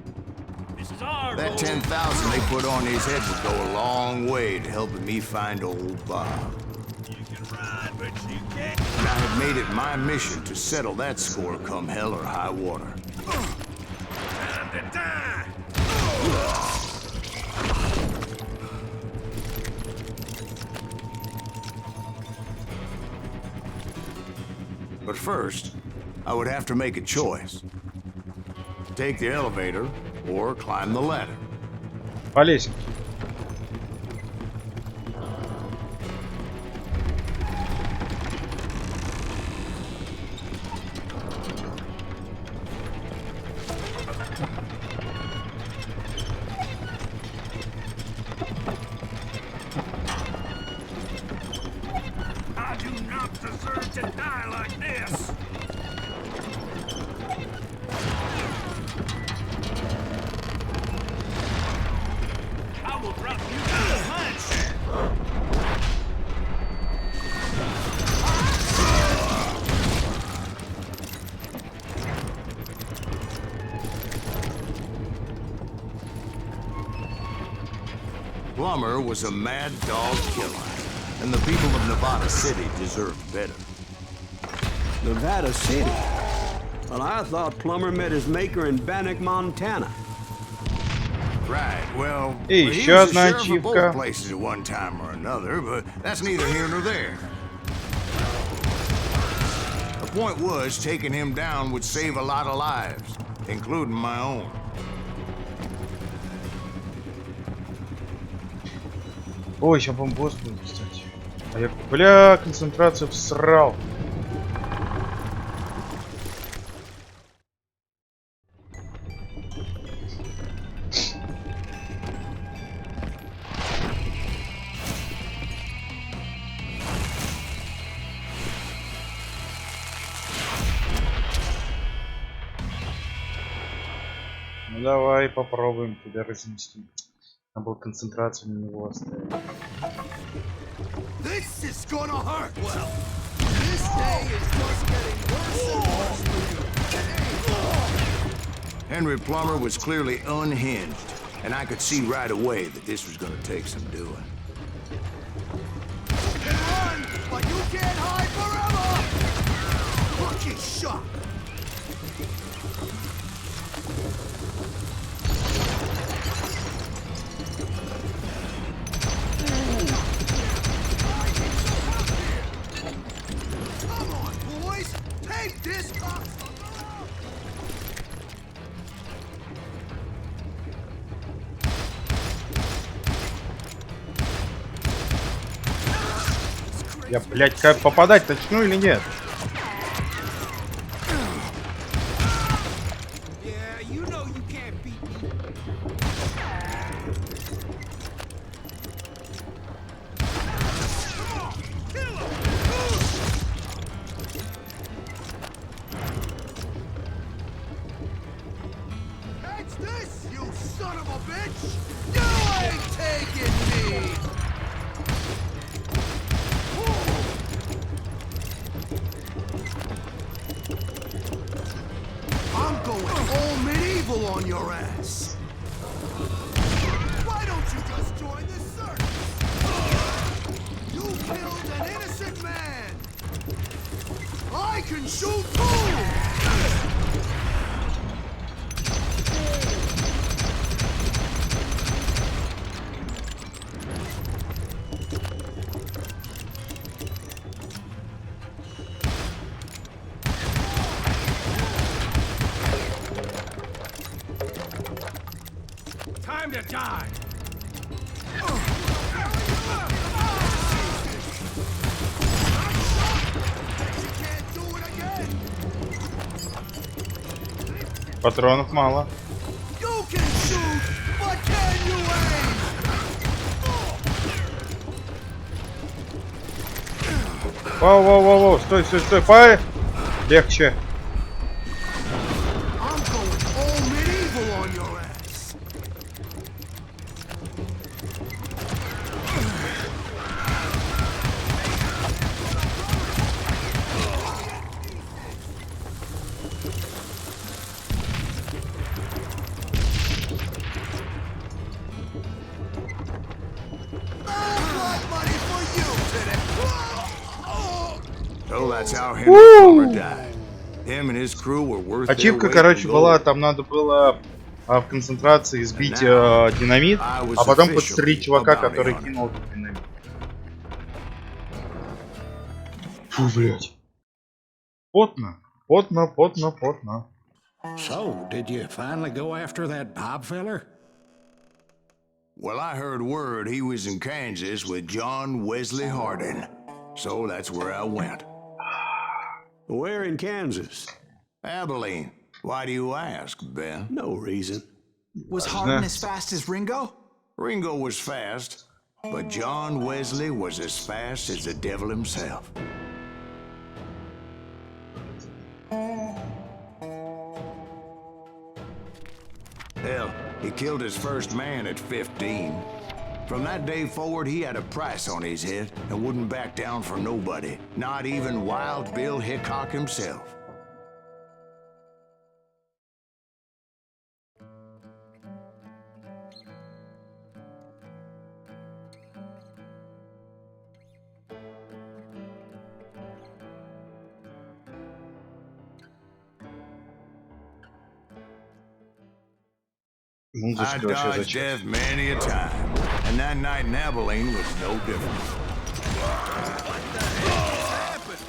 That 10,000 they put on his head would go a long way to helping me find old Bob. And I had made it my mission to settle that score come hell or high water. Time to die! But first, I would have to make a choice. Take the elevator or climb the ladder. Полезем. Plummer was a mad dog killer, and the people of Nevada City deserved better. Nevada City? Well, I thought Plummer met his maker in Bannock, Montana. Right, well, И he еще was одна the sheriff of both ачивка. places at one time or another, but that's neither here nor there. The point was, taking him down would save a lot of lives, including my own. Ой, сейчас бомбос будет, кстати. А я, бля, концентрацию всрал. Ну давай попробуем тебя разнести. Надо было концентрацию на него оставить. This is gonna hurt. Well, this day is just getting worse and worse for you. Henry Plummer was clearly unhinged, and I could see right away that this was gonna take some doing. You can run, but you can't hide forever! Lucky shot! Come on, boys! Take this box! Я, блядь, как попадать начну или нет? Yeah, you know your ass. Why don't you just join the circus? You killed an innocent man. I can shoot too. Time to die! Патронов мало. You can shoot, but can you aim? Воу, стой, пай! Легче. I'm going all medieval on your ass. So that's how Henry Plummer died. Him and his crew were worth their Ачивка, weight in короче, была, gold. там надо было в концентрации сбить динамит, а потом подстрелить чувака, который кинул этот динамит. Фу, блядь. Потно. So, did you finally go after that Bob feller? Well, I heard word he was in Kansas with John Wesley Hardin. So that's where I went. Where in Kansas? Abilene. Why do you ask, Ben? No reason. Was Hardin as fast as Ringo? Ringo was fast, but John Wesley was as fast as the devil himself. Hell, he killed his first man at 15. From that day forward, he had a price on his head and wouldn't back down for nobody, not even Wild Bill Hickok himself. I dodged death many a time, and that night in Abilene was no different. What the hell happened?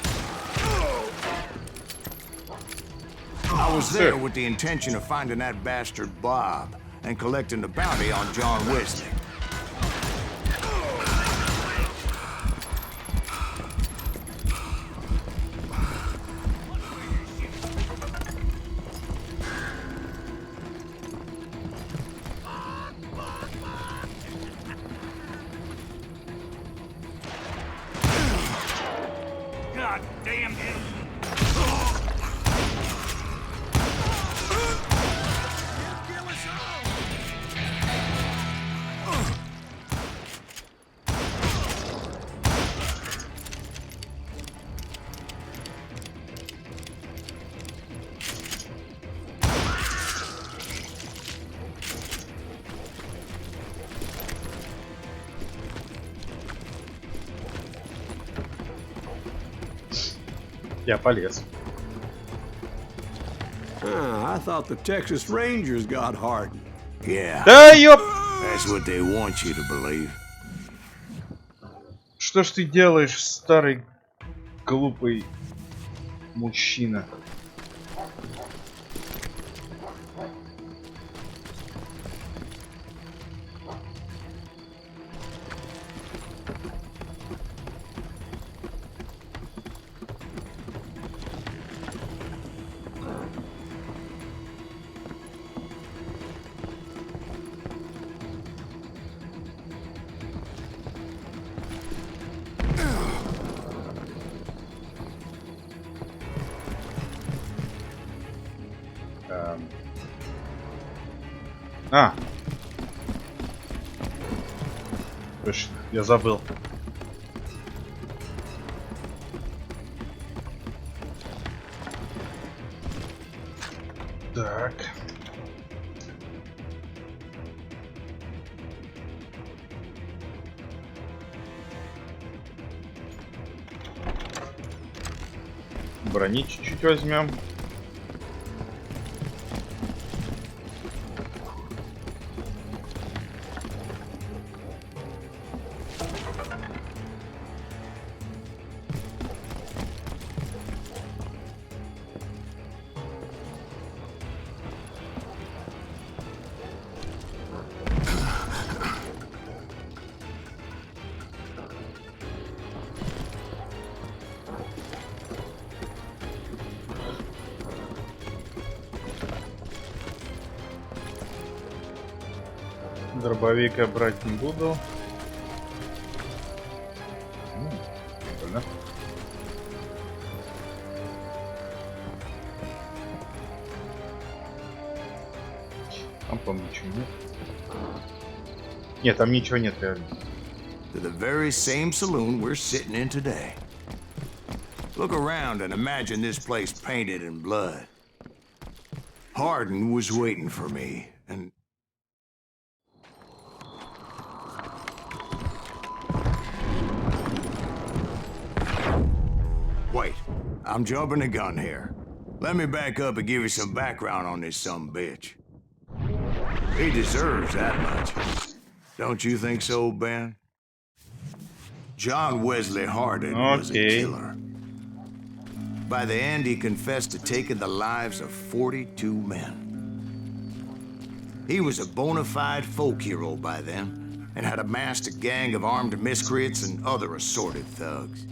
I was there with the intention of finding that bastard Bob and collecting the bounty on John Wesley. God damn it! Я полез. I thought the Texas Rangers got Hardin. Yeah. Да ёп! That's what they want you to believe. Что ж ты делаешь, старый глупый мужчина? Точно, я забыл. Так. Брони чуть-чуть возьмем. Дробовик я брать не буду. Прикольно. Там, по-моему, ничего нет. Нет, там ничего нет реально. To the very same saloon we're sitting in today. Look around and imagine this place painted in blood. Hardin was waiting for me, and wait, I'm jumping the gun here. Let me back up and give you some background on this sumbitch. He deserves that much. Don't you think so, Ben? John Wesley Hardin was a killer. By the end, he confessed to taking the lives of 42 men. He was a bona fide folk hero by then, and had amassed a gang of armed miscreants and other assorted thugs.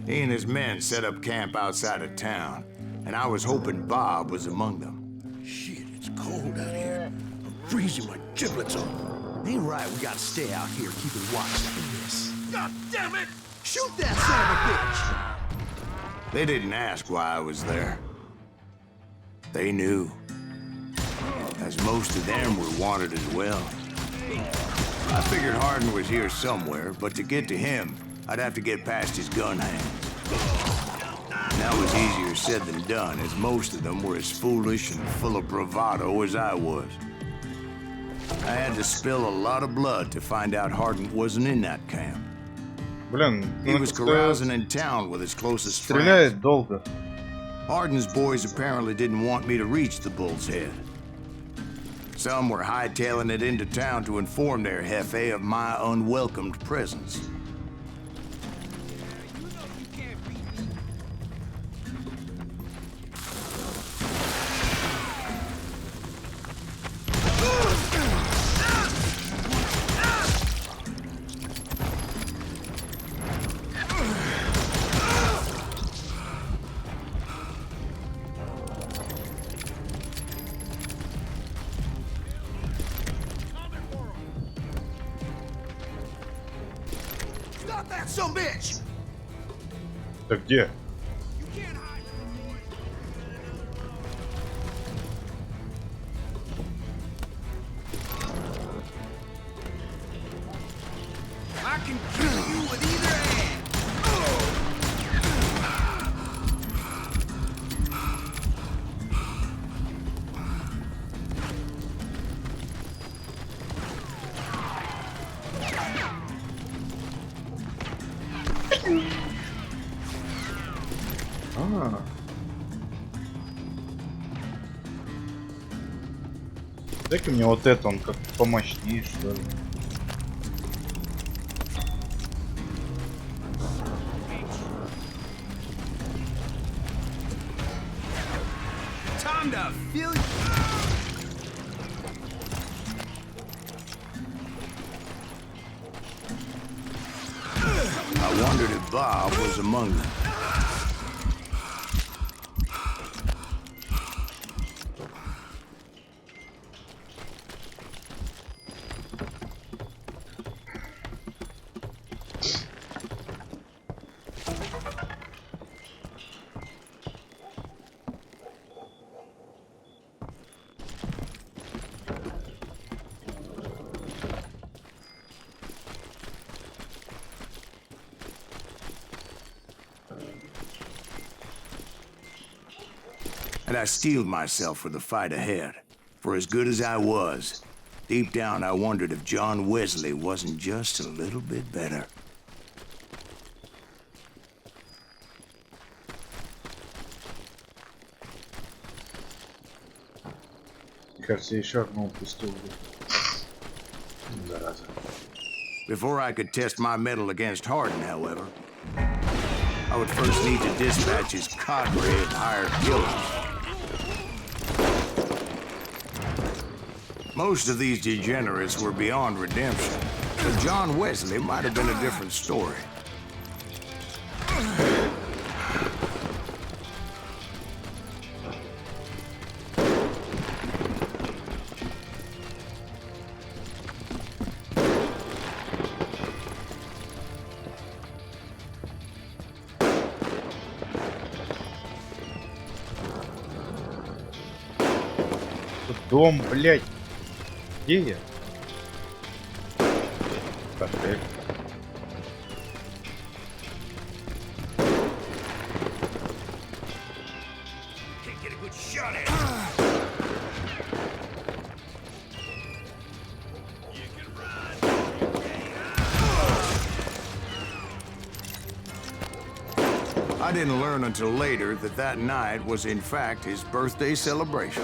He and his men set up camp outside of town, and I was hoping Bob was among them. Shit, it's cold out here. I'm freezing my giblets off. Ain't right, we gotta stay out here keeping watch like this. God damn it! Shoot that son of a bitch! They didn't ask why I was there. They knew. As most of them were wanted as well. I figured Hardin was here somewhere, but to get to him, I'd have to get past his gun hands. And that was easier said than done, as most of them were as foolish and full of bravado as I was. I had to spill a lot of blood to find out Hardin wasn't in that camp. Блин, He was carousing in town with his closest стреляет friends. долго. Hardin's boys apparently didn't want me to reach the Bull's Head. Some were hightailing it into town to inform their jefe of my unwelcomed presence. Stop that sumbitch! Да где? You can't hide from the boys. I can kill you with either hand! Дай-ка мне вот это, он как-то помощнее, что ли. Time to feel you. I wondered if Bob was among them. And I steeled myself for the fight ahead. For as good as I was, deep down I wondered if John Wesley wasn't just a little bit better. Кажется, я шагнул в пустую. Зараза. Before I could test my mettle against Hardin, however, I would first need to dispatch his cadre of hired killers. Most of these degenerates were beyond redemption, but John Wesley might have been a different story. Дом, блядь. Где я? Так, I didn't learn until later that that night was in fact his birthday celebration.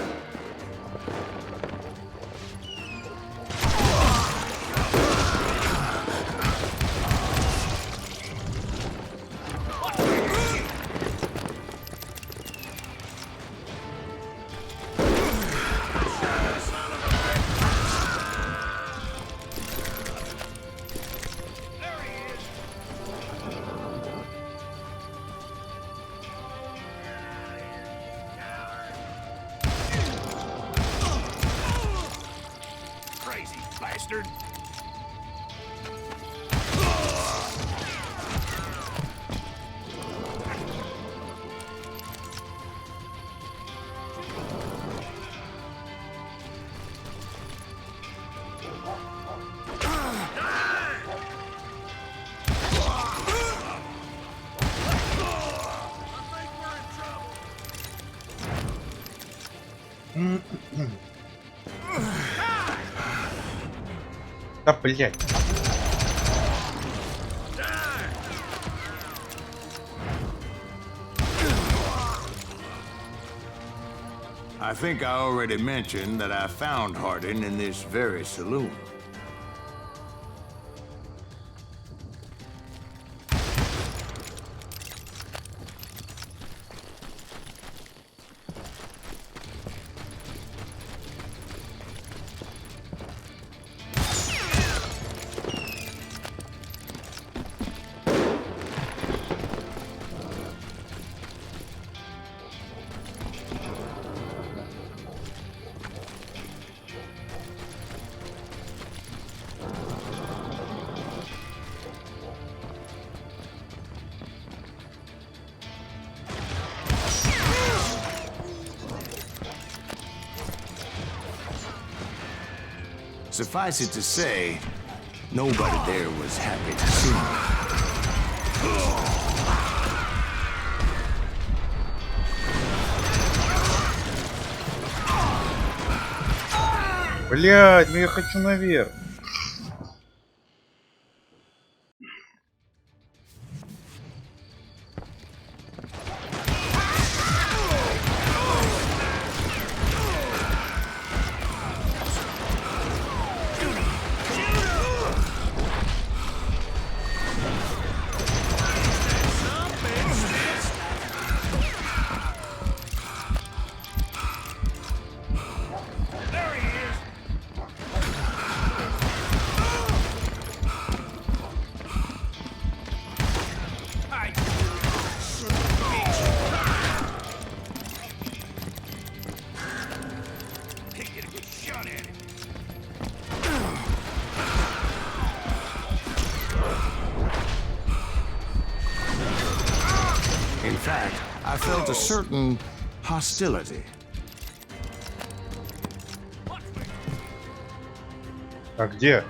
Да, блядь. I think I already mentioned that I found Hardin in this very saloon. Suffice it to say, nobody there was happy to see me. Блядь, ну я хочу наверх. In fact, I felt a certain hostility. А где?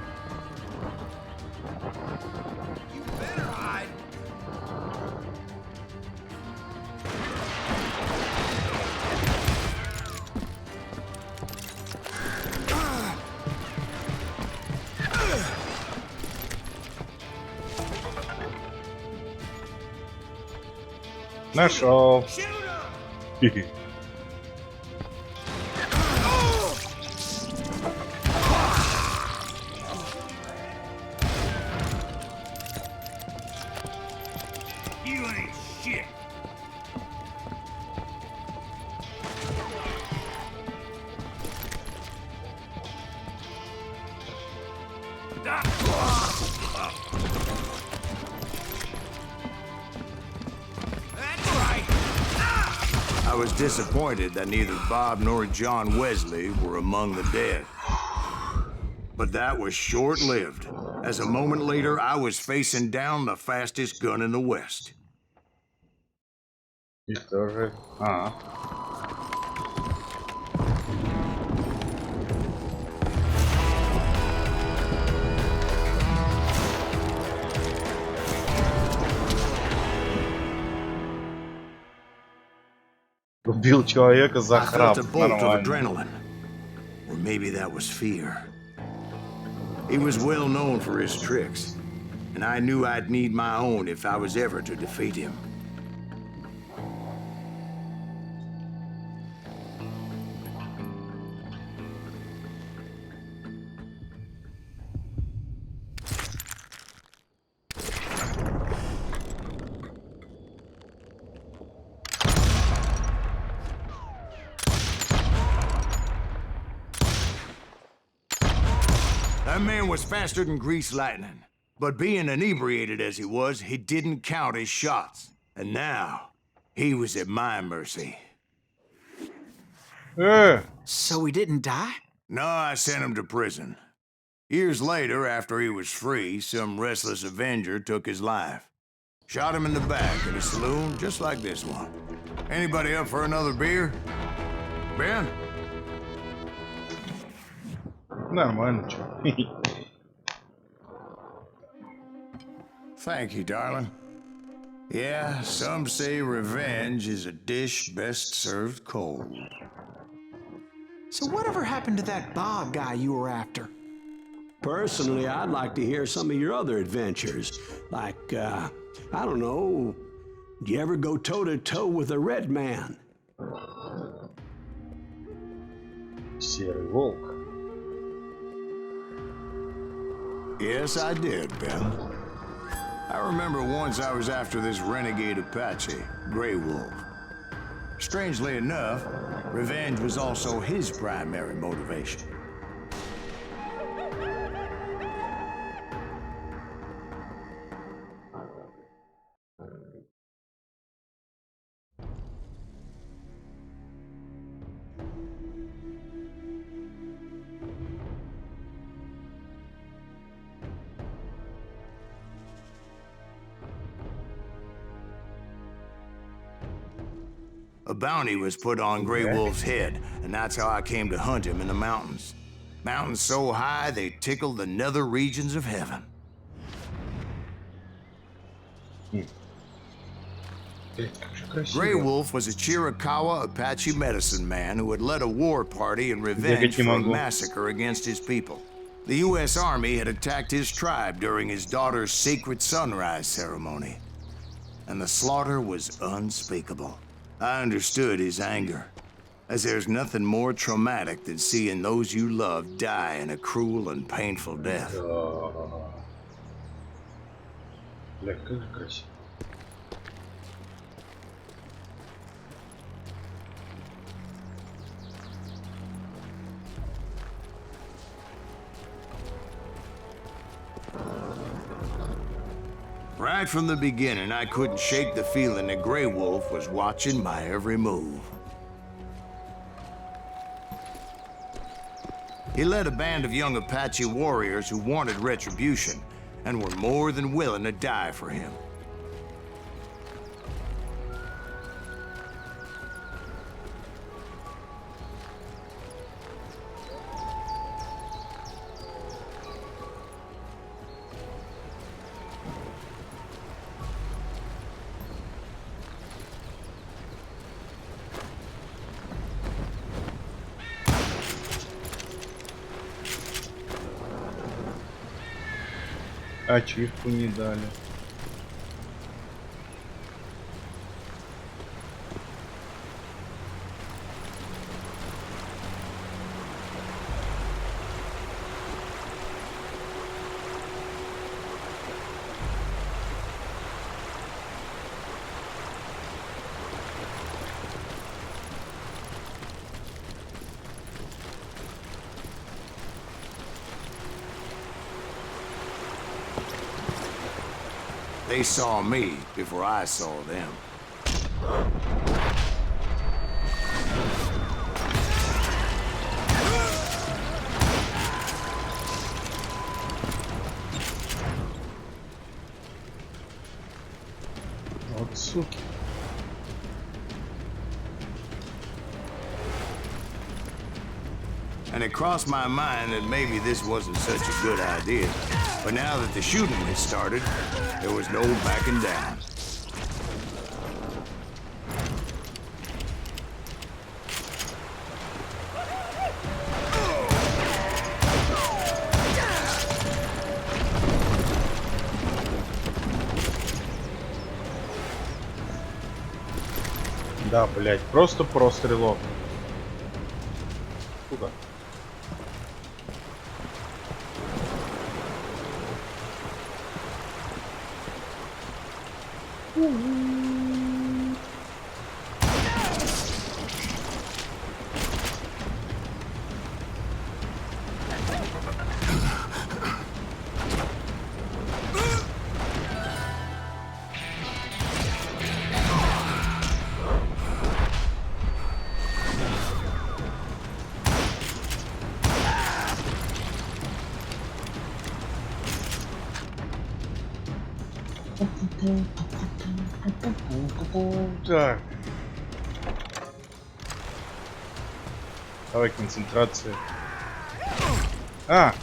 Нашел. You ain't shit. I was disappointed that neither Bob nor John Wesley were among the dead. But that was short-lived, as a moment later I was facing down the fastest gun in the West. И тоже... Убил человека за храп. Adrenaline. Or maybe that was fear. He was well known for his tricks, and I knew I'd need my own if I was ever to defeat him. That man was faster than greased lightning. But being inebriated as he was, he didn't count his shots. And now, he was at my mercy. So he didn't die? No, I sent him to prison. Years later, after he was free, some restless Avenger took his life. Shot him in the back at a saloon just like this one. Anybody up for another beer? Ben? Нормально, чё. Thank you, darling. Yeah, some say revenge is a dish best served cold. So whatever happened to that Bob guy you were after? Personally, I'd like to hear some of your other adventures. Like, I don't know, did you ever go toe-to-toe with a red man? Серый волк. Yes, I did, Ben. I remember once I was after this renegade Apache, Grey Wolf. Strangely enough, revenge was also his primary motivation. A bounty was put on Grey Wolf's head, and that's how I came to hunt him in the mountains. Mountains so high they tickle the nether regions of heaven. Grey Wolf was a Chiricahua Apache medicine man who had led a war party in revenge for a massacre against his people. The U.S. Army had attacked his tribe during his daughter's sacred sunrise ceremony, and the slaughter was unspeakable. I understood his anger, as there's nothing more traumatic than seeing those you love die in a cruel and painful death. Бля, как же красиво. Right from the beginning, I couldn't shake the feeling that Grey Wolf was watching my every move. He led a band of young Apache warriors who wanted retribution and were more than willing to die for him. Ачивку не дали. They saw me before I saw them. Вот суки. And it crossed my mind that maybe this wasn't such a good idea. But now that the shooting had started, there was no backing down. Да, блять, просто прострелок. Куда? Так. Давай концентрация. А!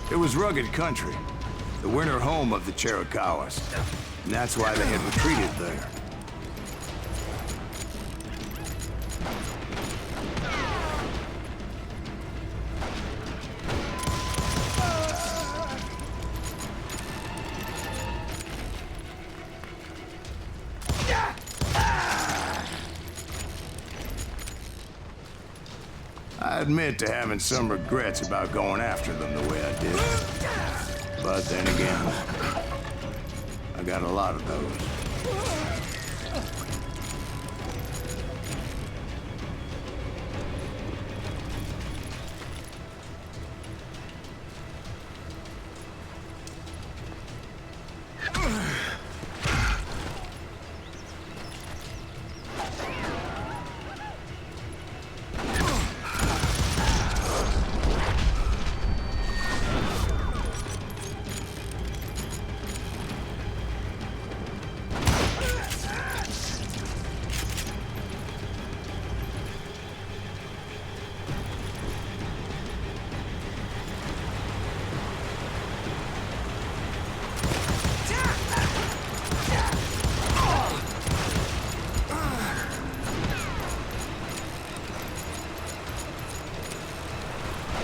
It was rugged country, the winter home of the Chiricahuas, and that's why they had retreated there. I admit to having some regrets about going after them the way I did. But then again, I got a lot of those.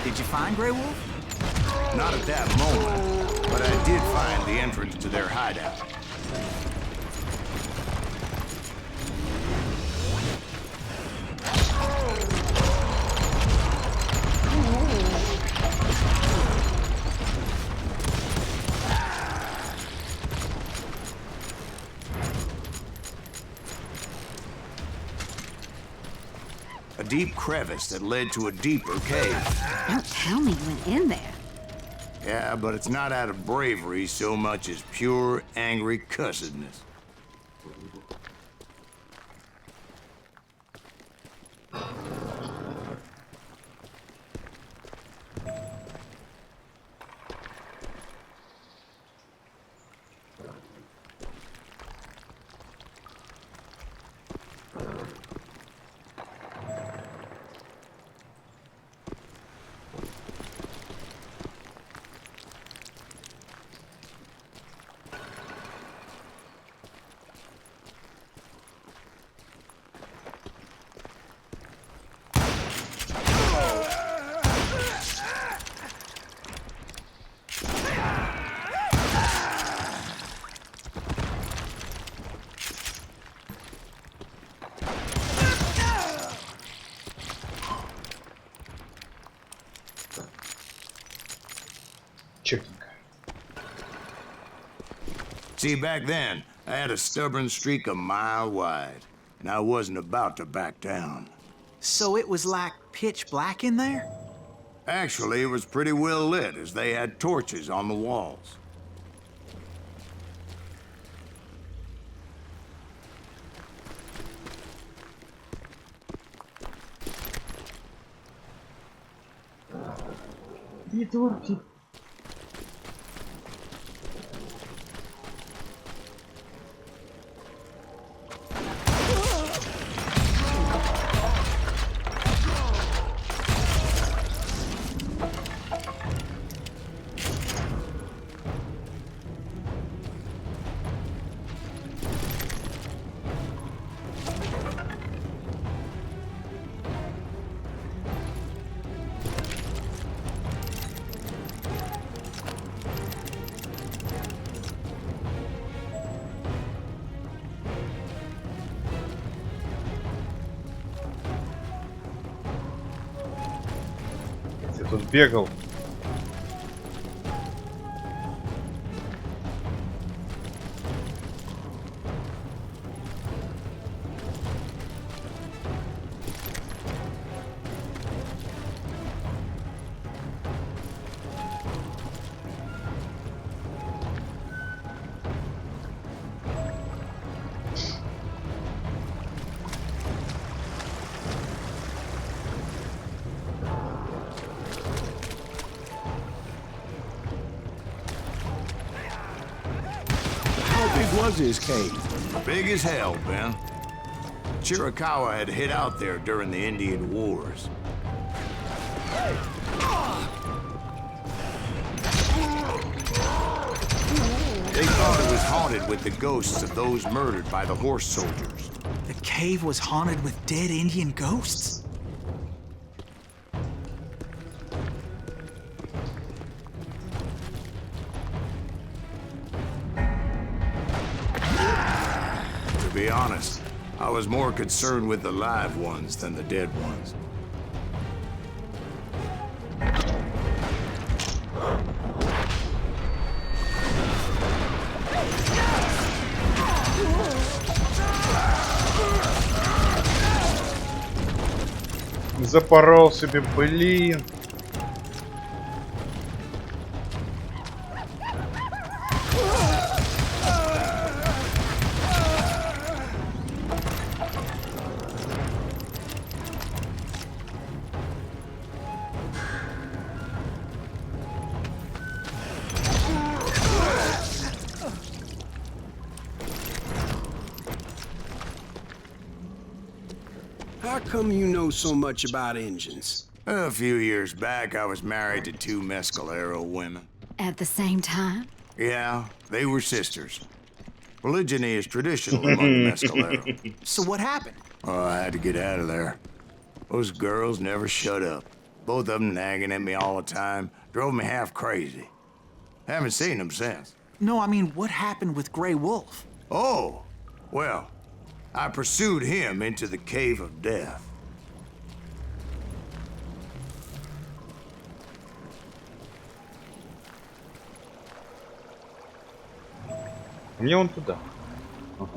Did you find Grey Wolf? Not at that moment, but I did find the entrance to their hideout. A deep crevice that led to a deeper cave. Don't tell me you went in there. Yeah, but it's not out of bravery so much as pure, angry cussedness. See, back then, I had a stubborn streak a mile wide, and I wasn't about to back down. So it was like pitch black in there? Actually, it was pretty well lit, as they had torches on the walls. Придурки. Я тут бегал. Was his cave? Big as hell, Ben. Chiricahua had hid out there during the Indian Wars. They thought it was haunted with the ghosts of those murdered by the horse soldiers. The cave was haunted with dead Indian ghosts? To be honest, I was more concerned with the live ones than the dead ones. Запорол себе, блин. How come you know so much about engines? A few years back, I was married to two Mescalero women. At the same time? Yeah, they were sisters. Polygyny is traditional among the Mescalero. So what happened? Oh, I had to get out of there. Those girls never shut up. Both of them nagging at me all the time. Drove me half crazy. Haven't seen them since. No, I mean, what happened with Grey Wolf? Oh, well, I pursued him into the Cave of Death. Мне он туда. Ага.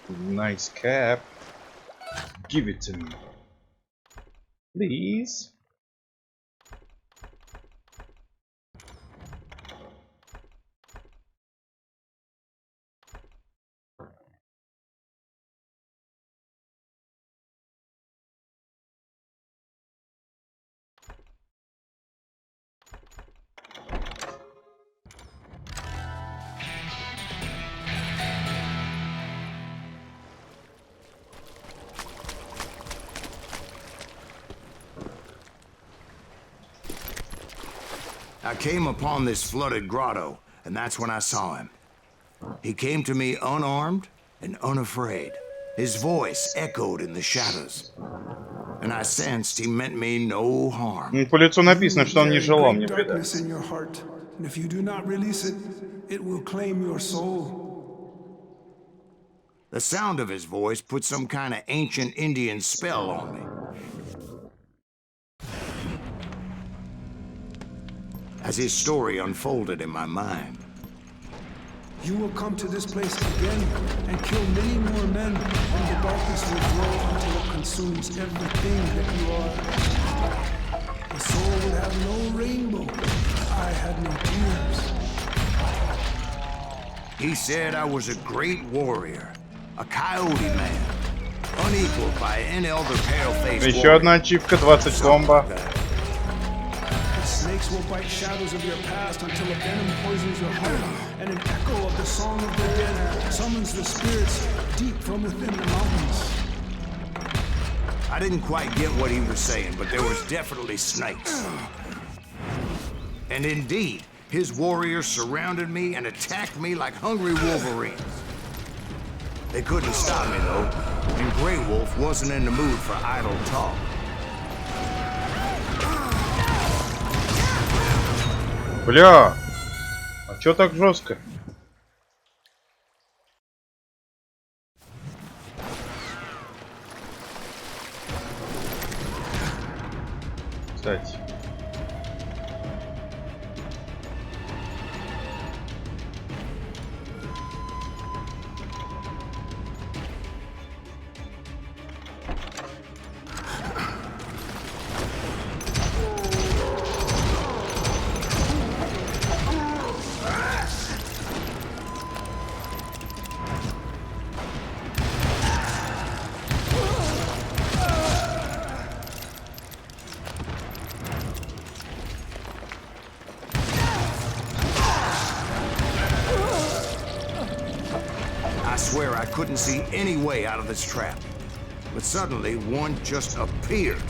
Nice cap. Give it to me. Please. I came upon this flooded grotto, and that's when I saw him. He came to me unarmed and unafraid. His voice echoed in the shadows, and I sensed he meant me no harm. По лицу написано, что он не желал мне Darkness предать. in your heart, and if you do not release it, it will claim your soul. The sound of his voice put some kind of ancient Indian spell on me. as his story unfolded in my mind. You will come to this place again and kill many more men, and the darkness will grow until it consumes everything that you are. The soul would have no rainbow. I had no tears. He said I was a great warrior, a coyote man, unequaled by any other pale-faced warrior. Еще одна ачивка, 20 комбо. The snakes will bite shadows of your past until a venom poisons your heart, and an echo of the song of the dead summons the spirits deep from within the mountains. I didn't quite get what he was saying, but there was definitely snakes. And indeed, his warriors surrounded me and attacked me like hungry wolverines. They couldn't stop me, though, and Grey Wolf wasn't in the mood for idle talk. Бля, а чё так жестко? Кстати. I swear I couldn't see any way out of this trap. But suddenly, one just appeared.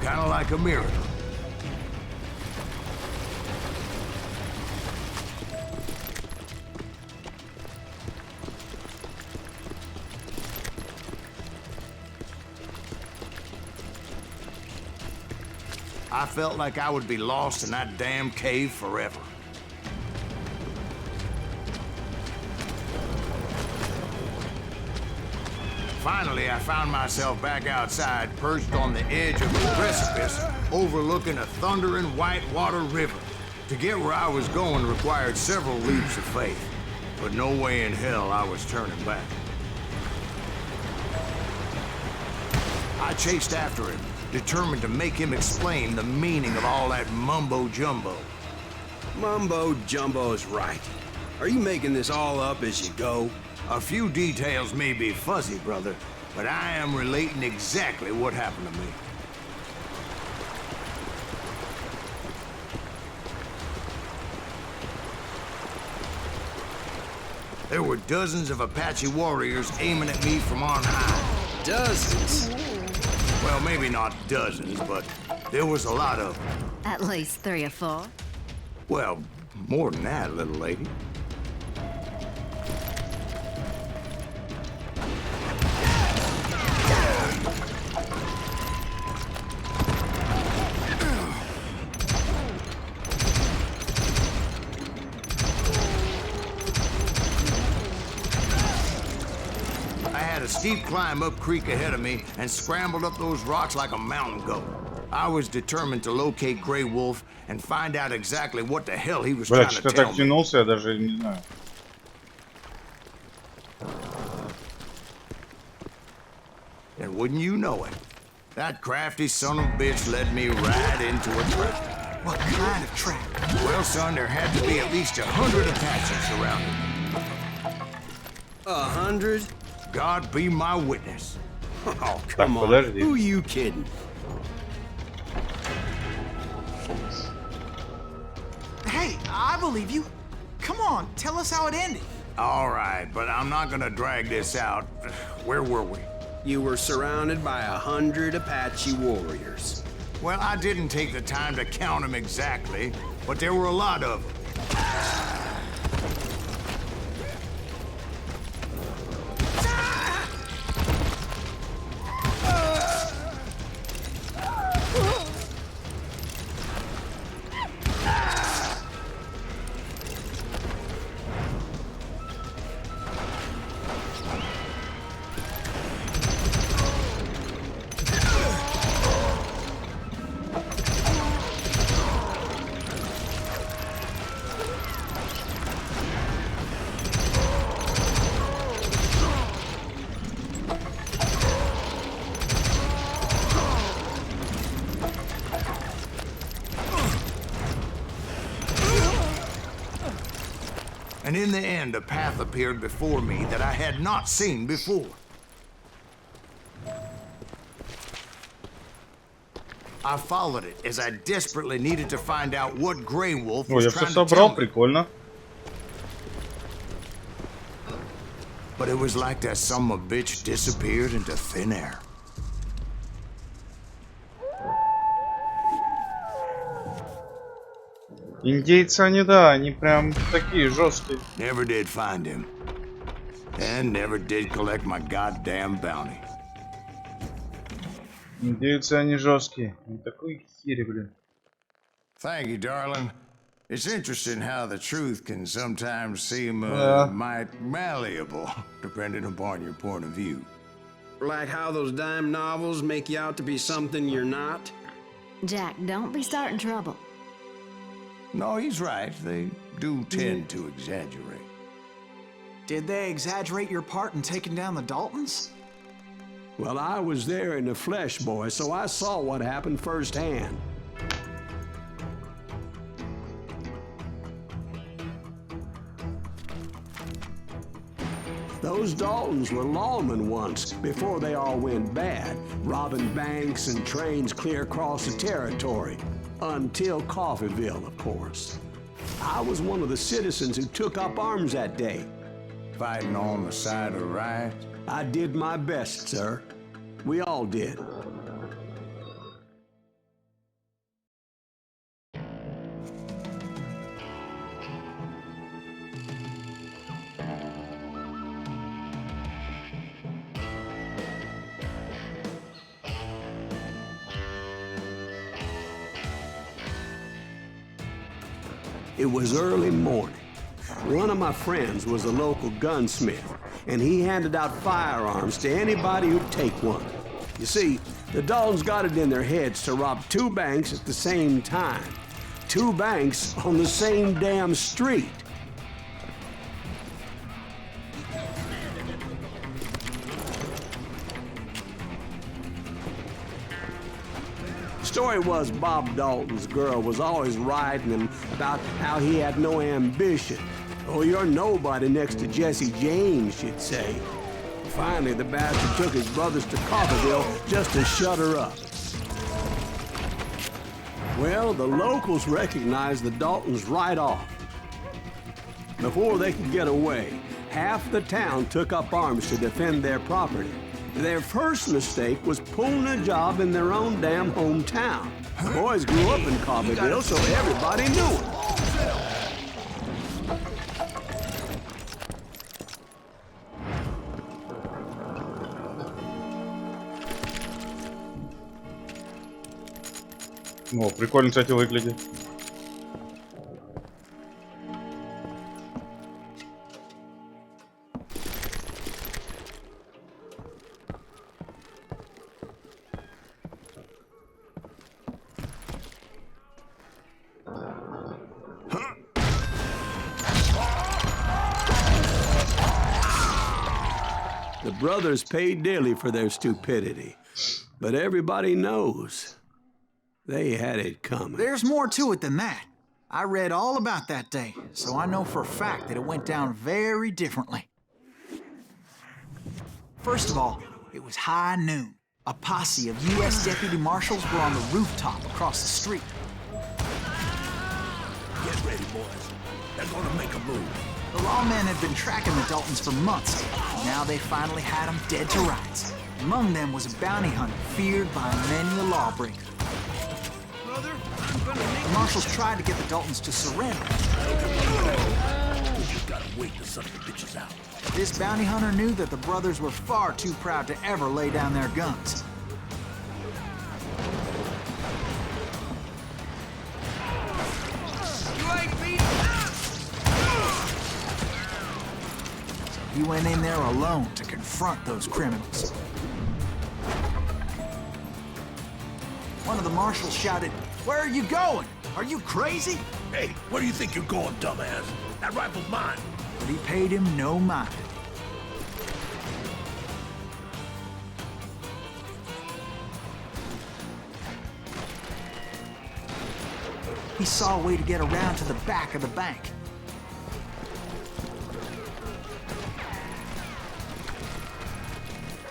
Kind of like a miracle. I felt like I would be lost in that damn cave forever. Finally, I found myself back outside, perched on the edge of a precipice, overlooking a thundering whitewater river. To get where I was going required several leaps of faith, but no way in hell I was turning back. I chased after him, determined to make him explain the meaning of all that mumbo-jumbo. Mumbo-jumbo's right. Are you making this all up as you go? A few details may be fuzzy, brother, but I am relating exactly what happened to me. There were dozens of Apache warriors aiming at me from on high. Dozens? Well, maybe not dozens, but there was a lot of them. At least 3 or 4. Well, more than that, little lady. A steep climb up creek ahead of me and scrambled up those rocks like a mountain goat. I was determined to locate Grey Wolf and find out exactly what the hell he was trying to tell me. Тянулся, я даже не знаю. And wouldn't you know it, that crafty son of a bitch led me right into a trap. What kind of trap? Well, son, there had to be at least 100 Apaches around me. 100? God be my witness. Oh, come on. Who are you kidding? Hey, I believe you. Come on, tell us how it ended. All right, but I'm not gonna drag this out. Where were we? You were surrounded by 100 Apache warriors. Well, I didn't take the time to count them exactly, but there were a lot of them. And in the end, a path appeared before me that I had not seen before. I followed it as I desperately needed to find out what Grey Wolf was trying to tell me. Прикольно. But it was like that son of a bitch disappeared into thin air. Индейцы, они, да, они прям такие жесткие. Never did find him. And never did collect my goddamn bounty. Индейцы, они жесткие. Они такой хири, блин. Thank you, darling. It's interesting how the truth can sometimes seem might malleable, depending upon your point of view. Like how those dime novels make you out to be something you're not? Jack, don't be starting trouble. No, he's right. They do tend to exaggerate. Did they exaggerate your part in taking down the Daltons? Well, I was there in the flesh, boy, so I saw what happened firsthand. Those Daltons were lawmen once, before they all went bad, robbing banks and trains clear across the territory. Until Coffeeville, of course. I was one of the citizens who took up arms that day. Fighting on the side of right? I did my best, sir. We all did. It was early morning. One of my friends was a local gunsmith, and he handed out firearms to anybody who'd take one. You see, the Daltons got it in their heads to rob 2 banks at the same time. 2 banks on the same damn street. Story was Bob Dalton's girl was always writing him about how he had no ambition. Oh, you're nobody next to Jesse James, she'd say. Finally, the bastard took his brothers to Coffeeville just to shut her up. Well, the locals recognized the Daltons right off. Before they could get away, half the town took up arms to defend their property. Their first mistake was pulling a job in their own damn hometown. The boys grew up in Coffeeville, so everybody knew them. О, прикольно, кстати, выглядит. The brothers paid dearly for their stupidity, but everybody knows they had it coming. There's more to it than that. I read all about that day, so I know for a fact that it went down very differently. First of all, it was high noon. A posse of U.S. deputy marshals were on the rooftop across the street. Get ready, boys. They're gonna make a move. The lawmen had been tracking the Daltons for months. Now they finally had them dead to rights. Among them was a bounty hunter feared by many a lawbreaker. Brother, The marshals tried to get the Daltons to surrender. you just gotta wait to suck the bitches out. This bounty hunter knew that the brothers were far too proud to ever lay down their guns. He went in there alone to confront those criminals. One of the marshals shouted, "Where are you going? Are you crazy?" Hey, where do you think you're going, dumbass? That rifle's mine. But he paid him no mind. He saw a way to get around to the back of the bank.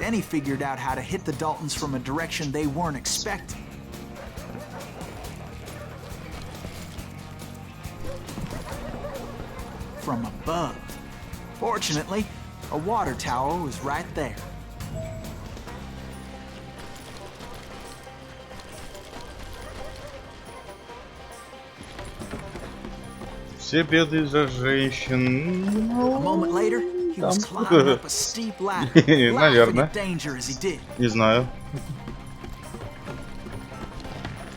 Then he figured out how to hit the Daltons from a direction they weren't expecting. From above. Fortunately, a water tower was right there. Все беды за женщин. A moment later, he was climbing up a steep ladder, laughing at danger as he did. Не знаю.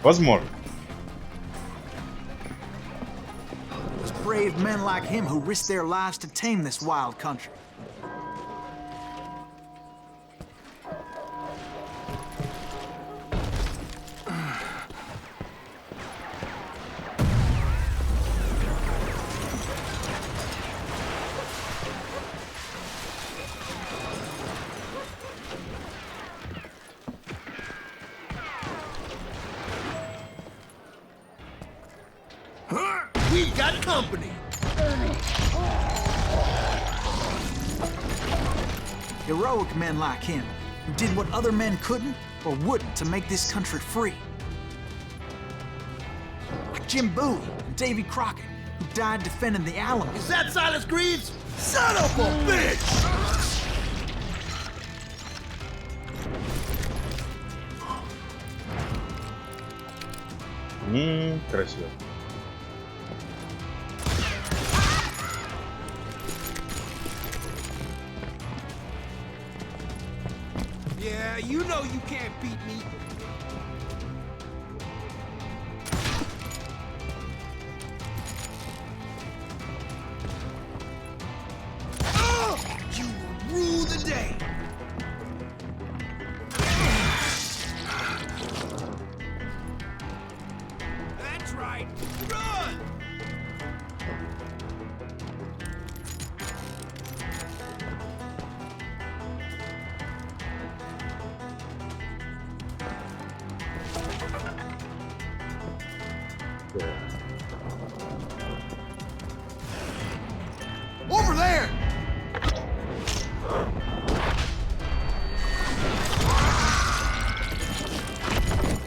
Возможно. It was brave men like him who risked their lives to tame this wild country. We've got company. Heroic men like him, who did what other men couldn't or wouldn't to make this country free. Like Jim Bowie and Davy Crockett, who died defending the Alamo. Is that Silas Greaves? Son of a bitch! Красиво. Yeah, you know you can't beat me. You will rule the day. That's right. Run! Over there!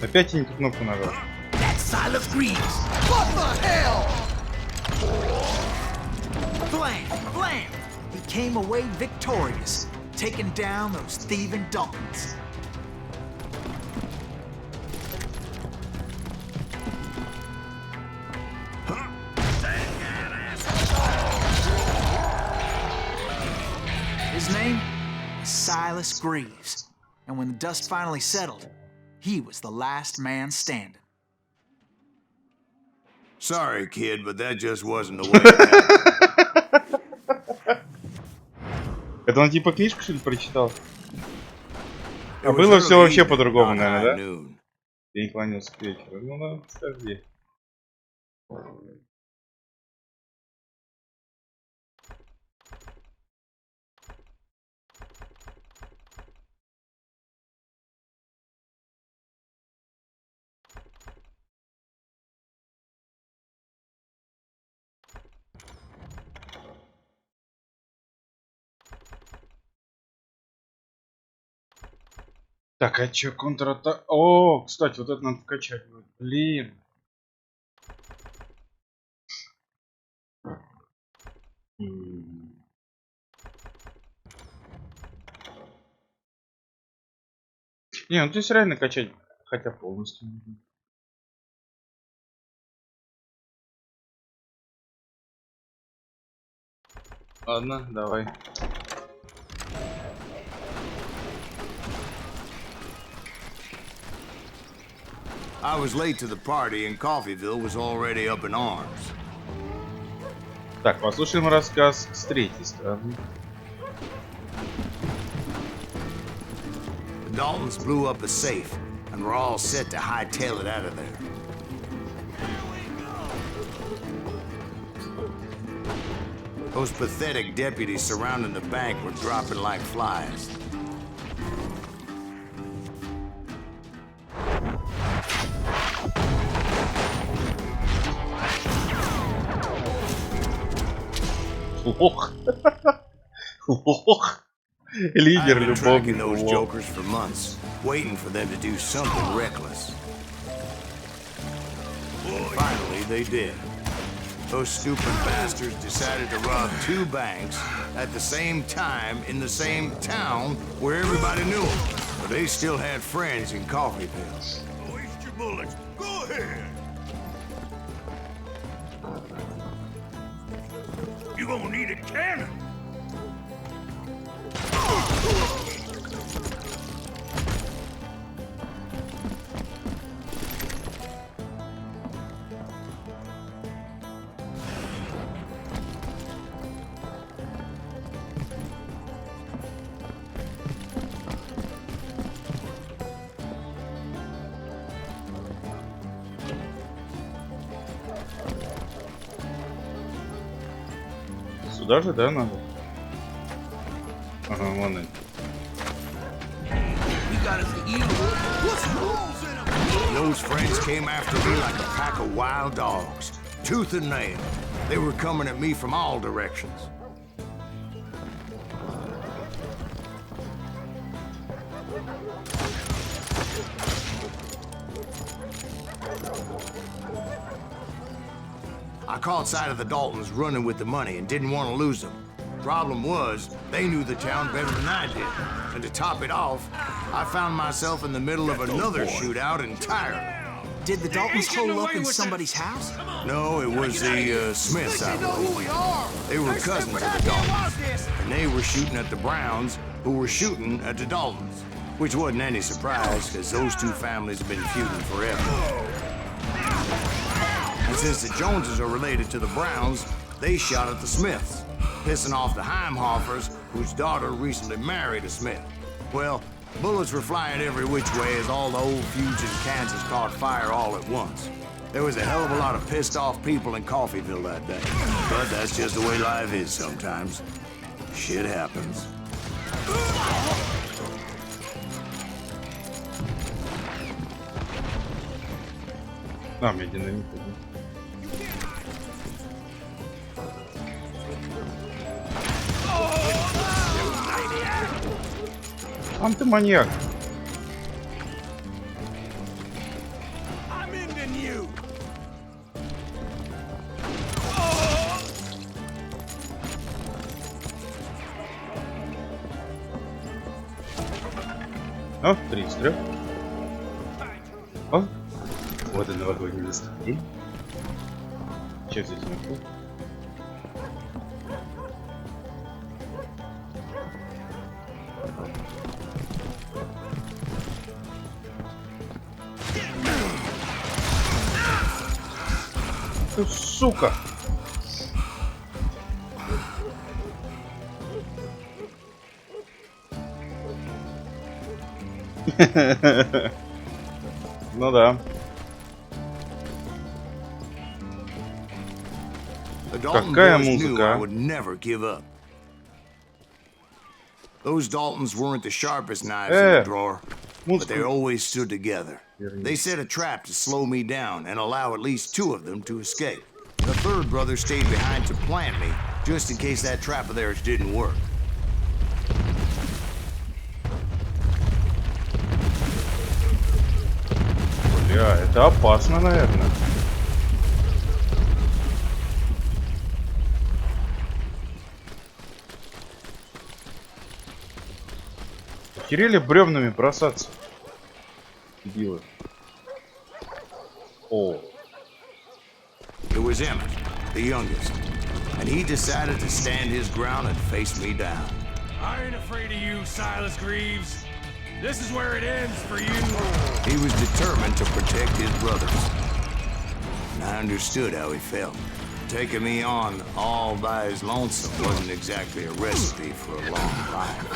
Опять я не ту кнопку нажал. That's Silas Greaves! What the hell? Blam! Blam! He came away victorious, taking down those thieving Daltons. His name was Silas Greaves, and when the dust finally settled, he was the last man standing. Sorry, kid, but that just wasn't the way it happened. Это он типа книжку, что ли, прочитал? А было все вообще по-другому, наверное, да? Я не клонился к вечеру. Ну ладно, подожди. Так, а чё, контратака? О, кстати, вот это надо вкачать. Блин. Не, ну здесь реально качать, хотя полностью. Ладно, давай. I was late to the party, and Coffeeville was already up in arms. Так, послушаем рассказ с третьей стороны. The Daltons blew up a safe, and were all set to hightail it out of there. Those pathetic deputies surrounding the bank were dropping like flies. Ох. Ох. Лидер I've been tracking любовник. those Во. jokers for months, waiting for them to do something reckless. Finally, they did. Those stupid bastards decided to rob 2 banks at the same time in the same town where everybody knew them. But they still had friends in Coffeeville. Waste your bullets. Go ahead. You gonna need a cannon. Сюда же, да, надо? Ага, вон они. Those friends came after me like a pack of wild dogs, tooth and nail. They were coming at me from all directions. I caught sight of the Daltons running with the money and didn't want to lose them. Problem was, they knew the town better than I did. And to top it off, I found myself in the middle of another shootout entirely. Did the Daltons hole up in somebody's house? No, it was the Smiths, I believe. They were cousins of the Daltons, and they were shooting at the Browns, who were shooting at the Daltons. Which wasn't any surprise, because those 2 families have been feuding forever. And since the Joneses are related to the Browns, they shot at the Smiths, pissing off the Heimhoffers, whose daughter recently married a Smith. Well, bullets were flying every which way as all the old feuds in Kansas caught fire all at once. There was a hell of a lot of pissed off people in Coffeeville that day. But that's just the way life is sometimes. Shit happens. А, мне динамит один. Сам ты маньяк. О, 3 из 3. О, вот и новогодний настроение. Что здесь находится? Сука! Ну да. Какая музыка? Those Daltons weren't the sharpest knives in the drawer, but they always stood together. They set a trap to slow me down and allow at least 2 of them to escape. The 3rd brother stayed behind to plant me, just in case that trap of theirs didn't work. Бля, это опасно, наверное. Охерели бревнами бросаться. Дебилы. О. It was Emmett, the youngest, and he decided to stand his ground and face me down. I ain't afraid of you, Silas Greaves. This is where it ends for you. He was determined to protect his brothers. And I understood how he felt. Taking me on all by his lonesome wasn't exactly a recipe for a long life.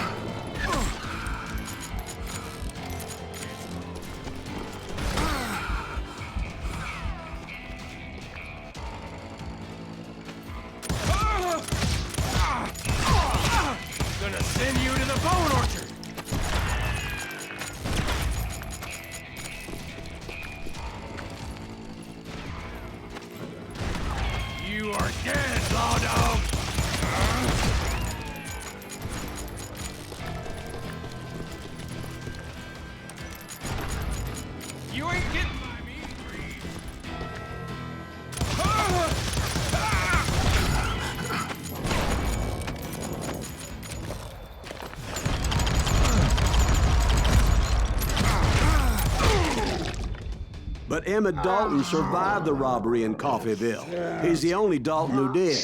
Gonna send you to the bone orchard. You are dead, law dog. But Emmett Dalton survived the robbery in Coffeyville. He's the only Dalton who did.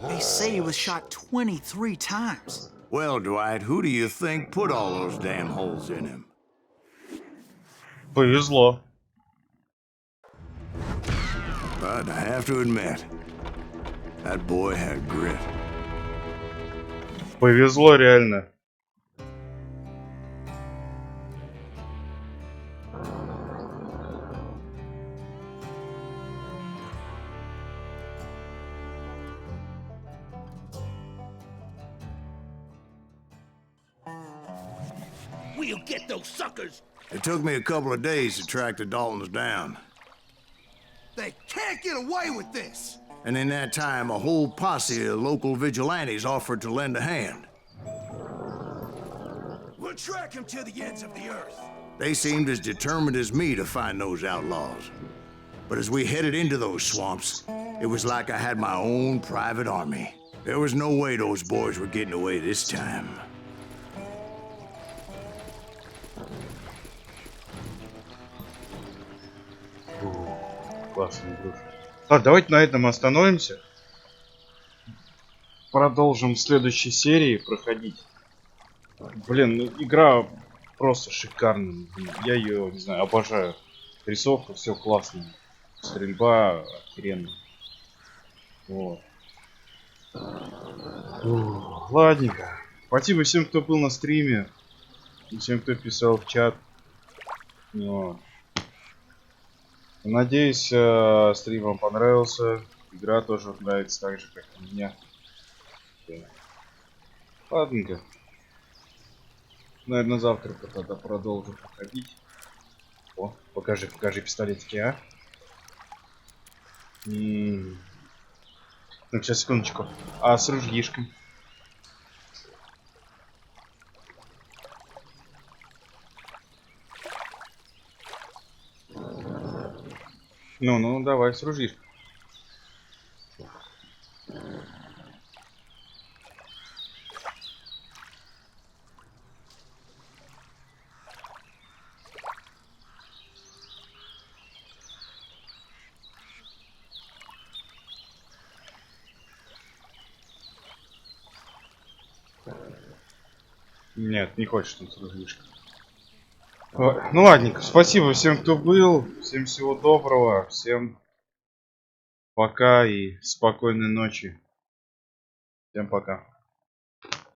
They say he was shot 23 times. Well, Dwight, who do you think put all those damn holes in him? Повезло. But I have to admit, that boy had grit. Повезло реально. We'll get those suckers. It took me a couple of days to track the Daltons down. They can't get away with this. And in that time, a whole posse of local vigilantes offered to lend a hand. We'll track him to the ends of the earth. They seemed as determined as me to find those outlaws. But as we headed into those swamps, it was like I had my own private army. There was no way those boys were getting away this time. Классная игрушка. Так, давайте на этом остановимся. Продолжим в следующей серии проходить. Блин, ну, игра просто шикарная. Я ее, не знаю, обожаю. Рисовка, все классно. Стрельба охеренная. Вот. Ладненько. Спасибо всем, кто был на стриме. И всем, кто писал в чат. Вот. Надеюсь, стрим вам понравился. Игра тоже нравится так же, как и мне. Ладненько. Наверное, завтра тогда продолжу проходить. О, покажи пистолетики, а. Так, сейчас, секундочку. А с ружьишкой? Ну, давай с ружьишкой. Нет, не хочешь там с ружьишкой. Ну ладненько, спасибо всем, кто был. Всем всего доброго. Всем пока и спокойной ночи. Всем пока.